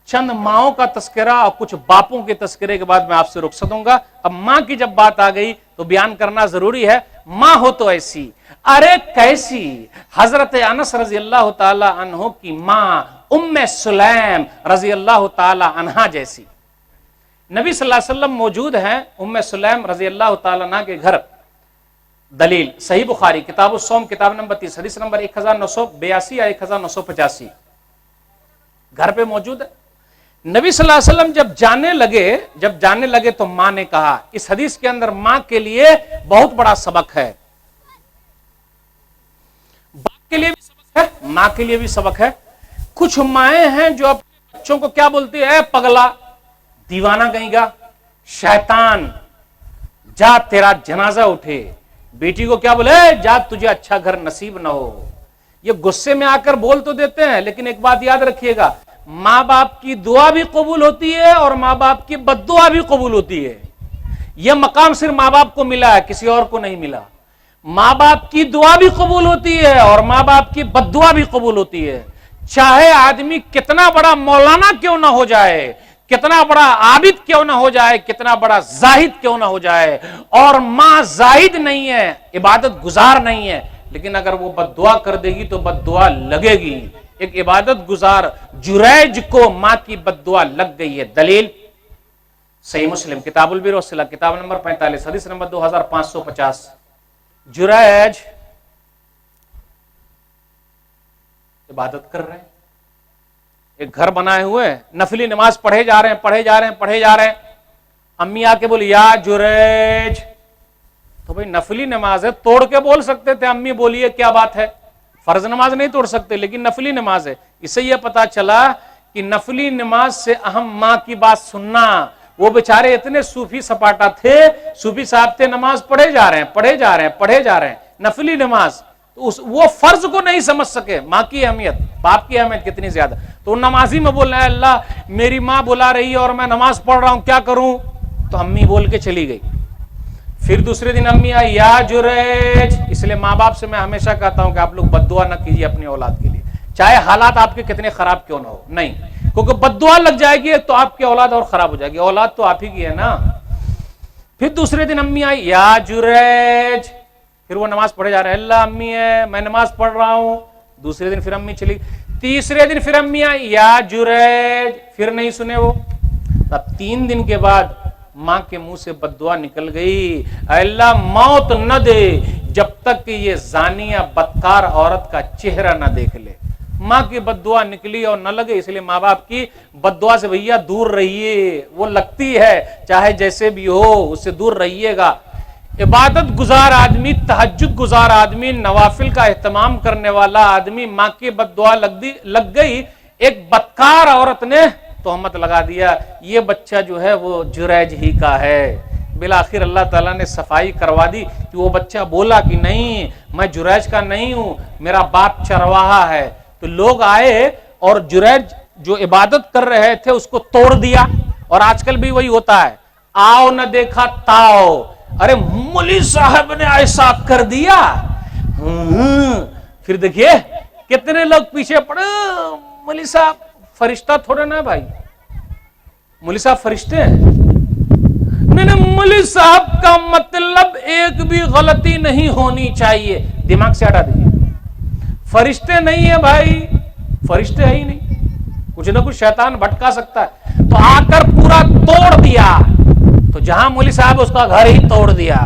چند ماؤں کا تذکرہ اور کچھ باپوں کے تذکرے کے بعد میں آپ سے رخصت ہوں گا. اب ماں کی جب بات آ گئی تو بیان کرنا ضروری ہے. ماں ہو تو ایسی, ارے کیسی؟ حضرت انس رضی اللہ تعالی عنہ کی ماں ام سلیم رضی اللہ تعالی عنہا جیسی. نبی صلی اللہ علیہ وسلم موجود ہیں ام سلیم رضی اللہ تعالی عنہ کے گھر. دلیل صحیح بخاری کتاب الصوم کتاب نمبر 30 حدیث نمبر 1982 یا 1985. گھر پہ موجود ہے. نبی صلی اللہ علیہ وسلم جب جانے لگے تو ماں نے کہا, اس حدیث کے اندر ماں کے لیے بہت بڑا سبق ہے. باپ کے لیے بھی سبق ہے, ماں کے لیے بھی سبق ہے. کچھ مائیں ہیں جو اپنے بچوں کو کیا بولتی ہے, اے پگلا, دیوانہ کہیں گا, شیطان, جا تیرا جنازہ اٹھے. بیٹی کو کیا بولے, جا تجھے اچھا گھر نصیب نہ ہو. یہ غصے میں آ کر بول تو دیتے ہیں, لیکن ایک بات یاد رکھیے گا, ماں باپ کی دعا بھی قبول ہوتی ہے اور ماں باپ کی بد دعا بھی قبول ہوتی ہے. یہ مقام صرف ماں باپ کو ملا ہے, کسی اور کو نہیں ملا. ماں باپ کی دعا بھی قبول ہوتی ہے اور ماں باپ کی بد دعا بھی قبول ہوتی ہے. چاہے آدمی کتنا بڑا مولانا کیوں نہ ہو جائے, کتنا بڑا عابد کیوں نہ ہو جائے, کتنا بڑا زاہد کیوں نہ ہو جائے, اور ماں زاہد نہیں ہے, عبادت گزار نہیں ہے, لیکن اگر وہ بد دعا کر دے گی تو بد دعا لگے گی. ایک عبادت گزار جریج کو ماں کی بد دعا لگ گئی ہے. دلیل صحیح مسلم کتاب البر والصلہ کتاب نمبر 45 حدیث نمبر 2550. جریج عبادت کر رہے ہیں, ایک گھر بنائے ہوئے, نفلی نماز پڑھے جا رہے ہیں. امی آ کے بولی یا جریج, تو بھئی نفلی نماز ہے, توڑ کے بول سکتے تھے, امی بولیے کیا بات ہے. فرض نماز نہیں توڑ سکتے لیکن نفلی نماز ہے. اس سے یہ پتا چلا کہ نفلی نماز سے اہم ماں کی بات سننا. وہ بیچارے اتنے صوفی سپاٹا تھے, صوفی صاحب تھے, نماز پڑھے جا رہے ہیں, نفلی نماز. تو وہ فرض کو نہیں سمجھ سکے، ماں کی اہمیت، باپ کی اہمیت کتنی زیادہ. تو نمازی میں بول رہا ہے اللہ میری ماں بلا رہی ہے اور میں نماز پڑھ رہا ہوں، کیا کروں؟ تو امی بول کے چلی گئی. پھر دوسرے دن امی آئی، یا جریج. اس لیے ماں باپ سے میں ہمیشہ کہتا ہوں کہ آپ لوگ بد دعا نہ کیجیے اپنی اولاد کے لیے، چاہے حالات آپ کے کتنے خراب کیوں نہ ہو. نہیں، کیونکہ بد دعا لگ جائے گی تو آپ کی اولاد اور خراب ہو جائے گی. اولاد تو آپ ہی کی ہے نا. پھر دوسرے دن امی آئی، یا جریج. پھر وہ نماز پڑھے جا رہے ہیں، اللہ امی ہے میں نماز پڑھ رہا ہوں. دوسرے دن پھر امی چلی. تیسرے دن پھر امی آئی، یا جریج. پھر نہیں سنے وہ. اب 3 دن کے بعد ماں کے منہ سے بد دعا نکل گئی، اے اللہ موت نہ دے جب تک کہ یہ زانیہ بدکار عورت کا چہرہ نہ دیکھ لے. ماں کی بد دعا نکلی اور نہ لگے. اس لیے ماں باپ کی بد دعا سے بھیا دور رہیے، وہ لگتی ہے چاہے جیسے بھی ہو، اس سے دور رہیے گا. عبادت گزار آدمی، تہجد گزار آدمی، نوافل کا اہتمام کرنے والا آدمی، ماں کی بد دعا لگ گئی. ایک بدکار عورت نے تہمت لگا دیا یہ بچہ جو ہے وہ جریج ہی کا ہے. بالآخر اللہ تعالیٰ نے صفائی کروا دی کہ وہ بچہ بولا کہ نہیں میں جریج کا نہیں ہوں، میرا باپ چرواہا ہے. تو لوگ آئے اور جریج جو عبادت کر رہے تھے اس کو توڑ دیا. اور آج کل بھی وہی ہوتا ہے، آؤ نہ دیکھا تاؤ. ارے مولوی صاحب نے ایسا کر دیا. پھر دیکھیے کتنے لوگ پیچھے پڑے. مولوی صاحب فرشتہ تھوڑے نا بھائی، مولوی صاحب فرشتے ہیں. نہیں، مولوی صاحب کا مطلب ایک بھی غلطی نہیں ہونی چاہیے. دماغ سے ہٹا دیجیے، فرشتے نہیں ہے بھائی، فرشتے ہے ہی نہیں. کچھ نہ کچھ شیطان بھٹکا سکتا ہے. تو آ کر پورا توڑ دیا. تو جہاں مولوی صاحب اس کا گھر ہی توڑ دیا.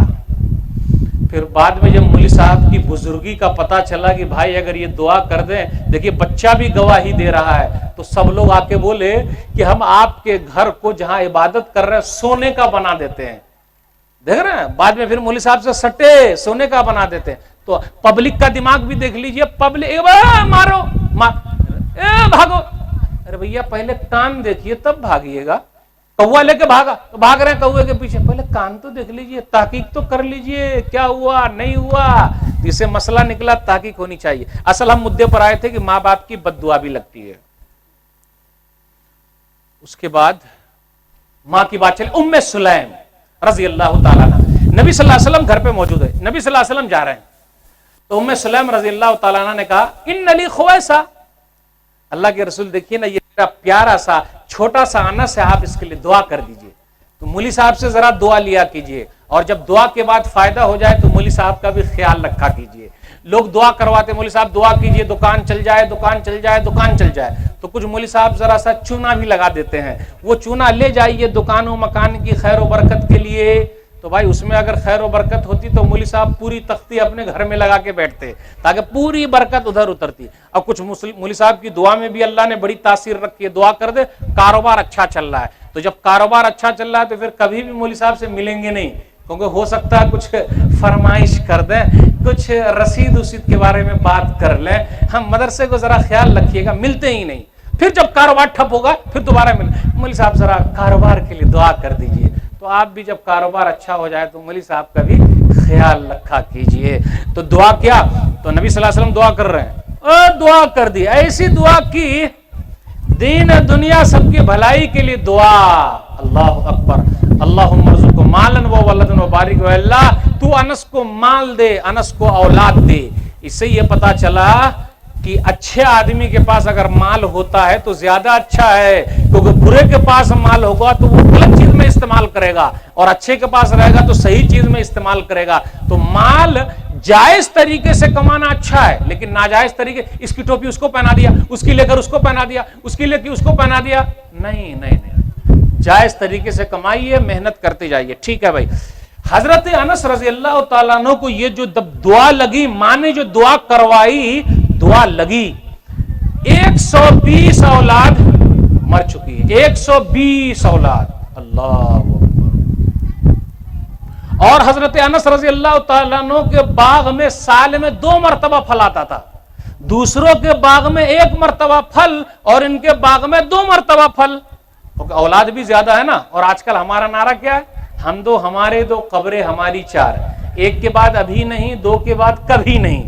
پھر بعد میں جب مولوی صاحب کی بزرگی کا پتا چلا کہ بھائی اگر یہ دعا کر دیں، دیکھیے بچہ بھی گواہی دے رہا ہے، تو سب لوگ آ کے بولے کہ ہم آپ کے گھر کو جہاں عبادت کر رہے ہیں سونے کا بنا دیتے ہیں. دیکھ رہے ہیں بعد میں پھر مولوی صاحب سے سٹے سونے کا بنا دیتے ہیں. تو پبلک کا دماغ بھی دیکھ لیجئے. پبلک مارو بھاگو. ارے بھیا پہلے کان دیکھیے تب بھاگیے گا. کوا لے کے بھاگا تو بھاگ رہے ہیں کوے کے پیچھے، پہلے کان تو دیکھ لیجئے، تحقیق تو کر لیجئے کیا ہوا نہیں ہوا. اس سے مسئلہ نکلا، تحقیق ہونی چاہیے. اصل ہم مدعے پر آئے تھے کہ ماں باپ کی بد دعا بھی لگتی ہے. اس کے بعد ماں کی بات چلے. ام سلیم رضی اللہ تعالیٰ عنہ، نبی صلی اللہ علیہ وسلم گھر پہ موجود ہے، نبی صلی اللہ علیہ وسلم جا رہے ہیں. تو ام سلیم رضی اللہ تعالیٰ عنہ نے کہا ان علی خویسا، اللہ کے رسول دیکھیے نا یہ میرا پیارا سا چھوٹا سا انس ہے، آپ اس کے لیے دعا کر دیجئے. تو مولوی صاحب سے ذرا دعا لیا کیجئے، اور جب دعا کے بعد فائدہ ہو جائے تو مولوی صاحب کا بھی خیال رکھا کیجئے. لوگ دعا کرواتے، مولوی صاحب دعا کیجئے دکان چل جائے دکان چل جائے دکان چل جائے. تو کچھ مولوی صاحب ذرا سا چونا بھی لگا دیتے ہیں، وہ چونا لے جائیے دکان و مکان کی خیر و برکت کے لیے. تو بھائی اس میں اگر خیر و برکت ہوتی تو مولوی صاحب پوری تختی اپنے گھر میں لگا کے بیٹھتے تاکہ پوری برکت ادھر اترتی. اب کچھ مولوی صاحب کی دعا میں بھی اللہ نے بڑی تاثیر رکھی ہے. دعا کر دے کاروبار اچھا چل رہا ہے، تو جب کاروبار اچھا چل رہا ہے تو پھر کبھی بھی مولوی صاحب سے ملیں گے نہیں، کیونکہ ہو سکتا ہے کچھ فرمائش کر دیں، کچھ رسید کے بارے میں بات کر لیں. ہم مدرسے کو ذرا خیال رکھیے گا، ملتے ہی نہیں. پھر جب کاروبار ٹھپ ہوگا پھر دوبارہ مولوی صاحب ذرا کاروبار کے لیے دعا کر دیجئے. تو آپ بھی جب کاروبار اچھا ہو جائے تو مولوی صاحب کا بھی خیال رکھا کیجئے. تو دعا کیا؟ تو نبی صلی اللہ علیہ وسلم دعا کر رہے ہیں، دعا کر دی، ایسی دعا کی دین دنیا سب کی بھلائی کے لیے دعا. اللہ اکبر. اللہم ارزقہ مالا و ولدا و بارک، اللہ تو انس کو مال دے، انس کو اولاد دے. اس سے یہ پتا چلا کہ اچھے آدمی کے پاس اگر مال ہوتا ہے تو زیادہ اچھا ہے، کیونکہ برے کے پاس مال ہوگا تو وہ غلط چیز میں استعمال کرے گا، اور اچھے کے پاس رہے گا تو صحیح چیز میں استعمال کرے گا. تو مال جائز طریقے سے کمانا اچھا ہے، لیکن ناجائز طریقے، اس کی ٹوپی اس کو پہنا دیا، اس کی لے کر اس کو پہنا دیا، اس کی لے کے اس کو پہنا دیا، نہیں نہیں نہیں. جائز طریقے سے کمائیے، محنت کرتے جائیے. ٹھیک ہے بھائی. حضرت انس رضی اللہ تعالیٰ عنہ کو یہ جو دعا لگی، ماں نے جو دعا کروائی، دعا لگی، 120 اولاد مر چکی ہے. 120 اولاد. اللہ. اور حضرت انس رضی اللہ تعالیٰ عنہ کے باغ میں سال میں 2 مرتبہ پھل آتا تھا. دوسروں کے باغ میں 1 مرتبہ پھل اور ان کے باغ میں 2 مرتبہ پھل. اولاد بھی زیادہ ہے نا. اور آج کل ہمارا نعرہ کیا ہے؟ ہم 2 ہمارے 2 قبریں ہماری 4. 1 کے بعد ابھی نہیں، 2 کے بعد کبھی نہیں.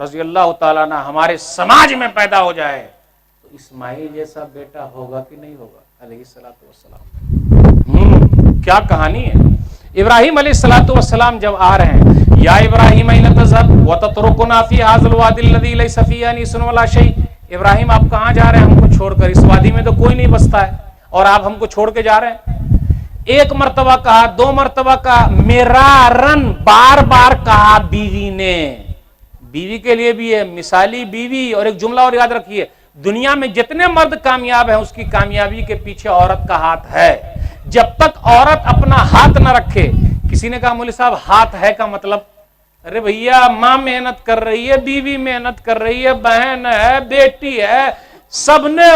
رضی اللہ تعالیٰ عنہ ہمارے سماج میں پیدا ہو جائے تو اسماعیل جیسا بیٹا ہوگا کہ نہیں ہوگا علیہ الصلوۃ والسلام؟ کیا کہانی ہے۔ ابراہیم علیہ الصلوۃ والسلام جب آ رہے ہیں، یا ابراہیم این تذهب وتتركنا في هذا الوادي الذي ليس فيه انس ولا شيء، ابراہیم آپ کہاں جا رہے ہیں ہم کو چھوڑ کر؟ اس وادی میں تو کوئی نہیں بستا ہے اور آپ ہم کو چھوڑ کے جا رہے ہیں۔ ایک مرتبہ کہا، دو مرتبہ کہا، مرارن بار بار کہا بیوی نے۔ بیوی کے لیے بھی ہے مثالی بیوی۔ اور ایک جملہ اور یاد رکھیے، دنیا میں جتنے مرد کامیاب ہیں اس کی کامیابی کے پیچھے عورت کا ہاتھ ہے۔ جب تک عورت اپنا ہاتھ نہ رکھے، کسی نے کہا مولوی صاحب ہاتھ ہے کا مطلب؟ ارے بھیا، ماں محنت کر رہی ہے، بیوی محنت کر رہی ہے، بہن ہے، بیٹی ہے، سب نے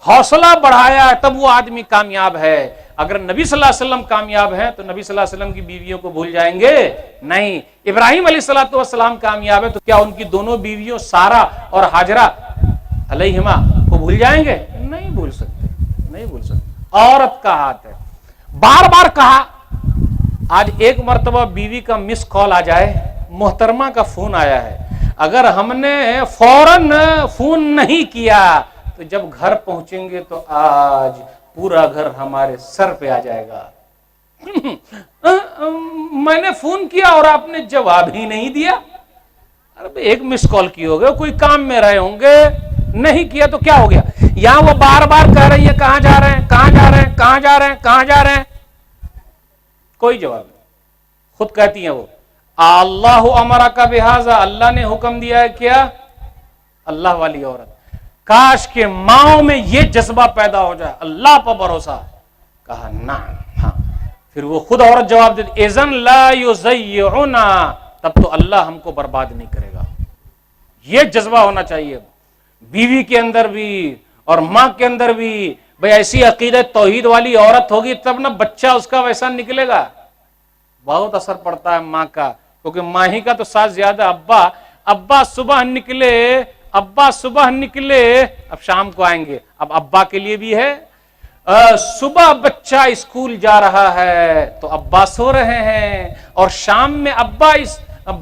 حوصلہ بڑھایا تب وہ آدمی کامیاب ہے۔ اگر نبی صلی اللہ علیہ وسلم کامیاب ہیں تو نبی صلی اللہ علیہ وسلم کی بیویوں کو بھول جائیں گے؟ نہیں۔ ابراہیم علیہ الصلوۃ والسلام کامیاب ہے تو کیا ان کی دونوں بیویوں سارہ اور ہاجرہ علیہما کو بھول جائیں گے؟ نہیں بھول سکتے، نہیں بھول سکتے۔ عورت کا ہاتھ ہے۔ بار بار کہا، آج ایک مرتبہ بیوی کا مس کال آ جائے، محترمہ کا فون آیا ہے، اگر ہم نے فوراً فون نہیں کیا تو جب گھر پہنچیں گے تو آج پورا گھر ہمارے سر پہ آ جائے گا۔ میں نے فون کیا اور آپ نے جواب ہی نہیں دیا۔ ارے ایک مس کال کی ہوگا، کوئی کام میں رہے ہوں گے، نہیں کیا تو کیا ہو گیا؟ یہاں وہ بار بار کہہ رہی ہے کہاں جا رہے ہیں، کہاں جا رہے ہیں، کہاں جا رہے ہیں، کہاں جا رہے ہیں، کوئی جواب نہیں۔ خود کہتی ہیں وہ، اللہ امرا کا بہذا، اللہ نے حکم دیا ہے کیا؟ اللہ والی عورت، کاش کے ماؤں میں یہ جذبہ پیدا ہو جائے، اللہ پر بھروسہ۔ کہا نہ، ہاں۔ پھر وہ خود عورت جواب دیتی، اذن لا یضیعنا، تب تو اللہ ہم کو برباد نہیں کرے گا۔ یہ جذبہ ہونا چاہیے بیوی کے اندر بھی اور ماں کے اندر بھی۔ بھئی ایسی عقیدت توحید والی عورت ہوگی تب نہ بچہ اس کا ویسا نکلے گا۔ بہت اثر پڑتا ہے ماں کا، کیونکہ ماں ہی کا تو ساتھ زیادہ۔ ابا صبح نکلے، ابا صبح نکلے، اب شام کو آئیں گے، اب ابا کے لیے بھی ہے۔ صبح بچہ اسکول جا رہا ہے تو ابا سو رہے ہیں، اور شام میں ابا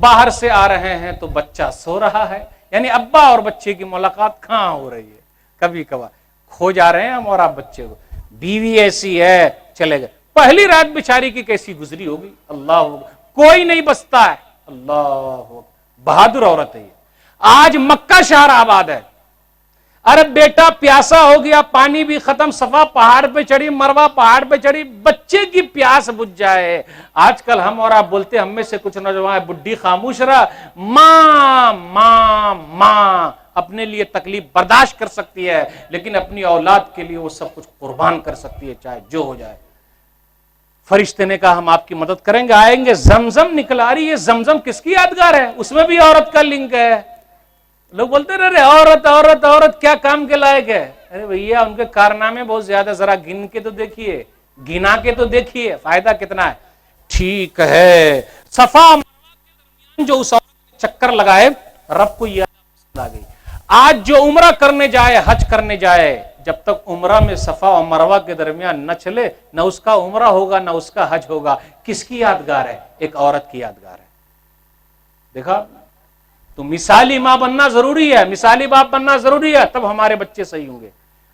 باہر سے آ رہے ہیں تو بچہ سو رہا ہے۔ یعنی ابا اور بچے کی ملاقات کہاں ہو رہی ہے؟ کبھی کبھار کھو جا رہے ہیں ہم اور آپ بچے کو۔ بیوی ایسی ہے، چلے گئے۔ پہلی رات بیچاری کی کیسی گزری ہوگی، اللہ، کوئی نہیں بستا ہے، اللہ، بہادر عورت ہے یہ۔ آج مکہ شہر آباد ہے۔ ارے بیٹا پیاسا ہو گیا، پانی بھی ختم، صفا پہاڑ پہ چڑھی، مروہ پہاڑ پہ چڑھی، بچے کی پیاس بجھ جائے۔ آج کل ہم اور آپ بولتے، ہم میں سے کچھ نوجوان بڈھی خاموش رہا، ماں ماں ماں اپنے لیے تکلیف برداشت کر سکتی ہے، لیکن اپنی اولاد کے لیے وہ سب کچھ قربان کر سکتی ہے، چاہے جو ہو جائے۔ فرشتے نے کہا ہم آپ کی مدد کریں گے، آئیں گے۔ زمزم نکل آ رہی ہے، زمزم کس کی یادگار ہے؟ اس میں بھی عورت کا لنک ہے۔ لوگ بولتے رہے عورت عورت عورت کیا کام کے لائق ہے؟ ارے بھیا ان کے کارنامے بہت زیادہ، ذرا گن کے تو دیکھیے، گنا کے تو دیکھیے، فائدہ کتنا ہے۔ ٹھیک ہے، صفا جو اس چکر لگائے، رب کو یہ پسند آ گئی۔ آج جو عمرہ کرنے جائے، حج کرنے جائے، جب تک عمرہ میں صفا اور مروہ کے درمیان نہ چلے، نہ اس کا عمرہ ہوگا نہ اس کا حج ہوگا۔ کس کی یادگار ہے؟ ایک عورت کی یادگار ہے۔ دیکھا، تو مثالی ماں بننا ضروری ہے، مثالی باپ بننا ضروری ہے، تب ہمارے بچے صحیح ہوں گے۔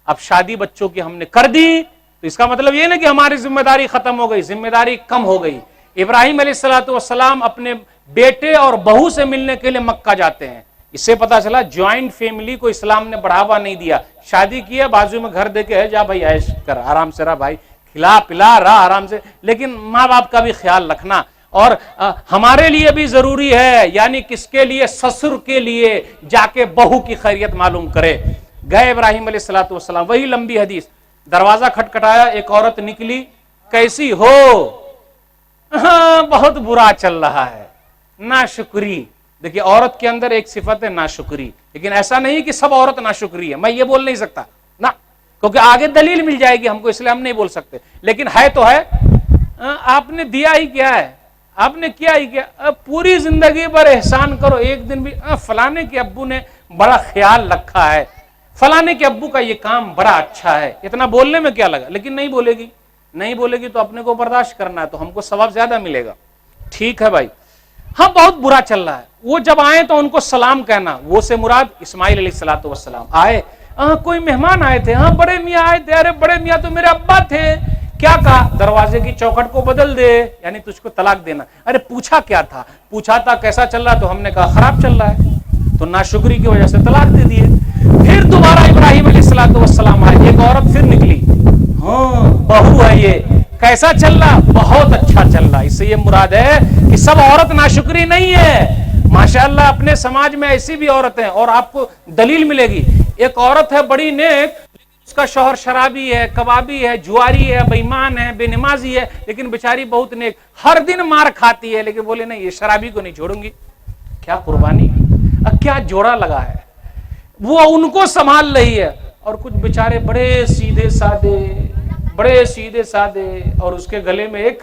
اب شادی بچوں کی ہم نے کر دی تو اس کا مطلب یہ نہیں کہ ہماری ذمہ داری ختم ہو گئی، ذمہ داری کم ہو گئی۔ ابراہیم علیہ الصلوۃ والسلام اپنے بیٹے اور بہو سے ملنے کے لیے مکہ جاتے ہیں۔ اس سے پتا چلا جوائنٹ فیملی کو اسلام نے بڑھاوا نہیں دیا۔ شادی کیا، بازو میں گھر دے کے ہے، جا بھائی عیش کر، آرام سے رہا بھائی، کھلا پلا رہا آرام سے، لیکن ماں باپ کا بھی خیال رکھنا۔ اور ہمارے لیے بھی ضروری ہے، یعنی کس کے لیے؟ سسر کے لیے جا کے بہو کی خیریت معلوم کرے۔ گئے ابراہیم علیہ الصلوۃ والسلام، وہی لمبی حدیث، دروازہ کھٹکھٹایا، ایک عورت نکلی، کیسی ہو؟ ہاں بہت برا چل رہا ہے، ناشکری۔ دیکھیے عورت کے اندر ایک صفت ہے ناشکری، لیکن ایسا نہیں کہ سب عورت ناشکری ہے، میں یہ بول نہیں سکتا نا، کیونکہ آگے دلیل مل جائے گی ہم کو، اس لیے ہم نہیں بول سکتے، لیکن ہے تو ہے۔ آپ نے دیا ہی کیا ہے، آپ نے کیا ہی کیا؟ پوری زندگی پر احسان کرو، ایک دن بھی فلانے کے ابو نے بڑا خیال رکھا ہے، فلانے کے ابو کا یہ کام بڑا اچھا ہے، اتنا بولنے میں کیا لگا؟ لیکن نہیں بولے گی، نہیں بولے گی تو اپنے کو برداشت کرنا ہے، تو ہم کو ثواب زیادہ ملے گا۔ ٹھیک ہے بھائی، ہاں بہت برا چل رہا ہے، وہ جب آئے تو ان کو سلام کہنا، وہ سے مراد اسماعیل علیہ الصلوۃ والسلام آئے، کوئی مہمان آئے تھے، بڑے میاں آئے تھے، ارے بڑے میاں تو میرے ابا تھے، کیا کہا؟ دروازے کی چوکھٹ کو بدل دے، یعنی تجھ کو طلاق دینا۔ ارے پوچھا کیا تھا؟ پوچھا تھا کیسا چل رہا، تو ہم نے کہا خراب چل رہا ہے، تو ناشکری کی وجہ سے طلاق دے دیے۔ پھر دوبارہ ابراہیم علیہ الصلوۃ والسلام آئے، ایک عورت پھر نکلی، بہو ہے یہ، کیسا چل رہا؟ بہت اچھا چل رہا۔ اس سے یہ مراد ہے کہ سب عورت ناشکری نہیں ہے، ماشاءاللہ اپنے سماج میں ایسی بھی عورتیں، اور آپ کو دلیل ملے گی، ایک عورت ہے بڑی نیک، اس کا شوہر شرابی ہے، کبابی ہے، جواری ہے، بے ایمان ہے، بے نمازی ہے، لیکن بیچاری بہت نیک، ہر دن مار کھاتی ہے، لیکن بولے نہیں یہ شرابی کو نہیں چھوڑوں گی۔ کیا قربانی، کیا جوڑا لگا ہے، وہ ان کو سنبھال رہی ہے، اور کچھ بیچارے بڑے سیدھے سادے، اور اس کے گلے میں ایک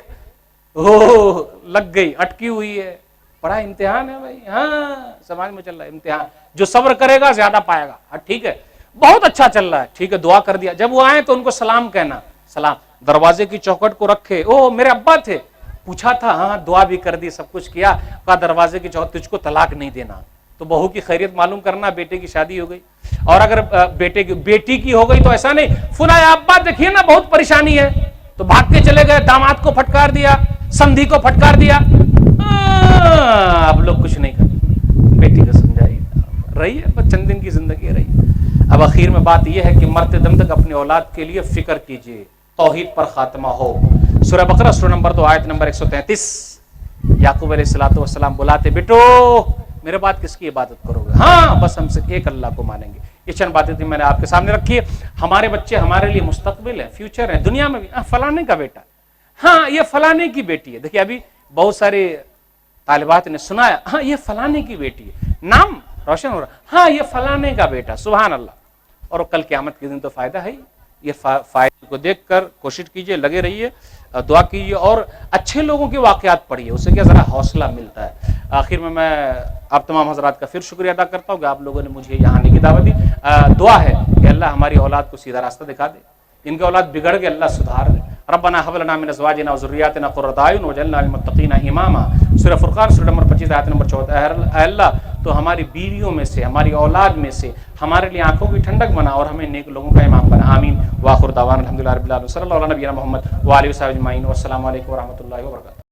لگ گئی، اٹکی ہوئی ہے۔ بڑا امتحان ہے بھائی، سماج میں چل رہا ہے امتحان، جو صبر کرے گا زیادہ پائے گا۔ ٹھیک ہے، بہت اچھا چل رہا ہے، ٹھیک ہے، دعا کر دیا۔ جب وہ آئے تو ان کو سلام کہنا، سلام، دروازے کی چوکھٹ کو رکھے، میرے ابا تھے، پوچھا تھا، دعا بھی کر دی، سب کچھ کیا، کہا دروازے کی چوکھٹ، تجھ کو طلاق نہیں دینا۔ تو بہو کی خیریت معلوم کرنا، بیٹے کی شادی ہو گئی، اور اگر بیٹی کی ہو گئی تو ایسا نہیں، فلاں ابا دیکھیے نا بہت پریشانی ہے، تو بھاگ کے چلے گئے، داماد کو پھٹکار دیا، سمدھی کو پھٹکار دیا، اب لوگ کچھ نہیں کرتے، بیٹی کو سمجھائی رہی ہے، بس چند دن کی زندگی رہی۔ اب اخیر میں بات یہ ہے کہ مرتے دم تک اپنی اولاد کے لیے فکر کیجئے، توحید پر خاتمہ ہو۔ سورہ بقرہ سورہ نمبر 2 آیت نمبر 133، یعقوب علیہ الصلوۃ والسلام بلاتے، بیٹو میرے بعد کس کی عبادت کرو گے؟ بس ہم صرف ایک اللہ کو مانیں گے۔ یہ چند باتیں تھی میں نے آپ کے سامنے رکھی ہے۔ ہمارے بچے ہمارے لیے مستقبل ہے، فیوچر ہے، دنیا میں بھی، فلانے کا بیٹا، یہ فلانے کی بیٹی ہے۔ دیکھیے ابھی بہت سارے طالبات نے سنایا، یہ فلانے کی بیٹی ہے، نام روشن ہو رہا، یہ فلانے کا بیٹا، سبحان اللہ۔ اور کل قیامت کے دن تو فائدہ ہے ہی۔ یہ فائدے کو دیکھ کر کوشش کیجئے، لگے رہیے، دعا کیجئے، اور اچھے لوگوں کے واقعات پڑھیے، اس سے کیا ذرا حوصلہ ملتا ہے۔ آخر میں آپ تمام حضرات کا پھر شکریہ ادا کرتا ہوں کہ آپ لوگوں نے مجھے یہاں آنے کی دعوت دی۔ دعا ہے کہ اللہ ہماری اولاد کو سیدھا راستہ دکھا دے، ان کے اولاد بگڑ گئے اللہ سدھار دے۔ ربنا هب لنا من ازواجنا وذرياتنا قرة اعين واجعلنا للمتقين اماما، سورہ فرقان سورہ نمبر 25 آیت نمبر 14۔ اے اللہ تو ہماری بیویوں میں سے، ہماری اولاد میں سے ہمارے لیے آنکھوں کی ٹھنڈک بنا، اور ہمیں نیک لوگوں کا امام بنا، آمین۔ واخر دعوانا الحمدللہ رب العالمین، صلی اللہ علیہ نبینا محمد وآلہ وصحبہ اجمعین، والسلام علیکم ورحمۃ اللہ وبرکاتہ۔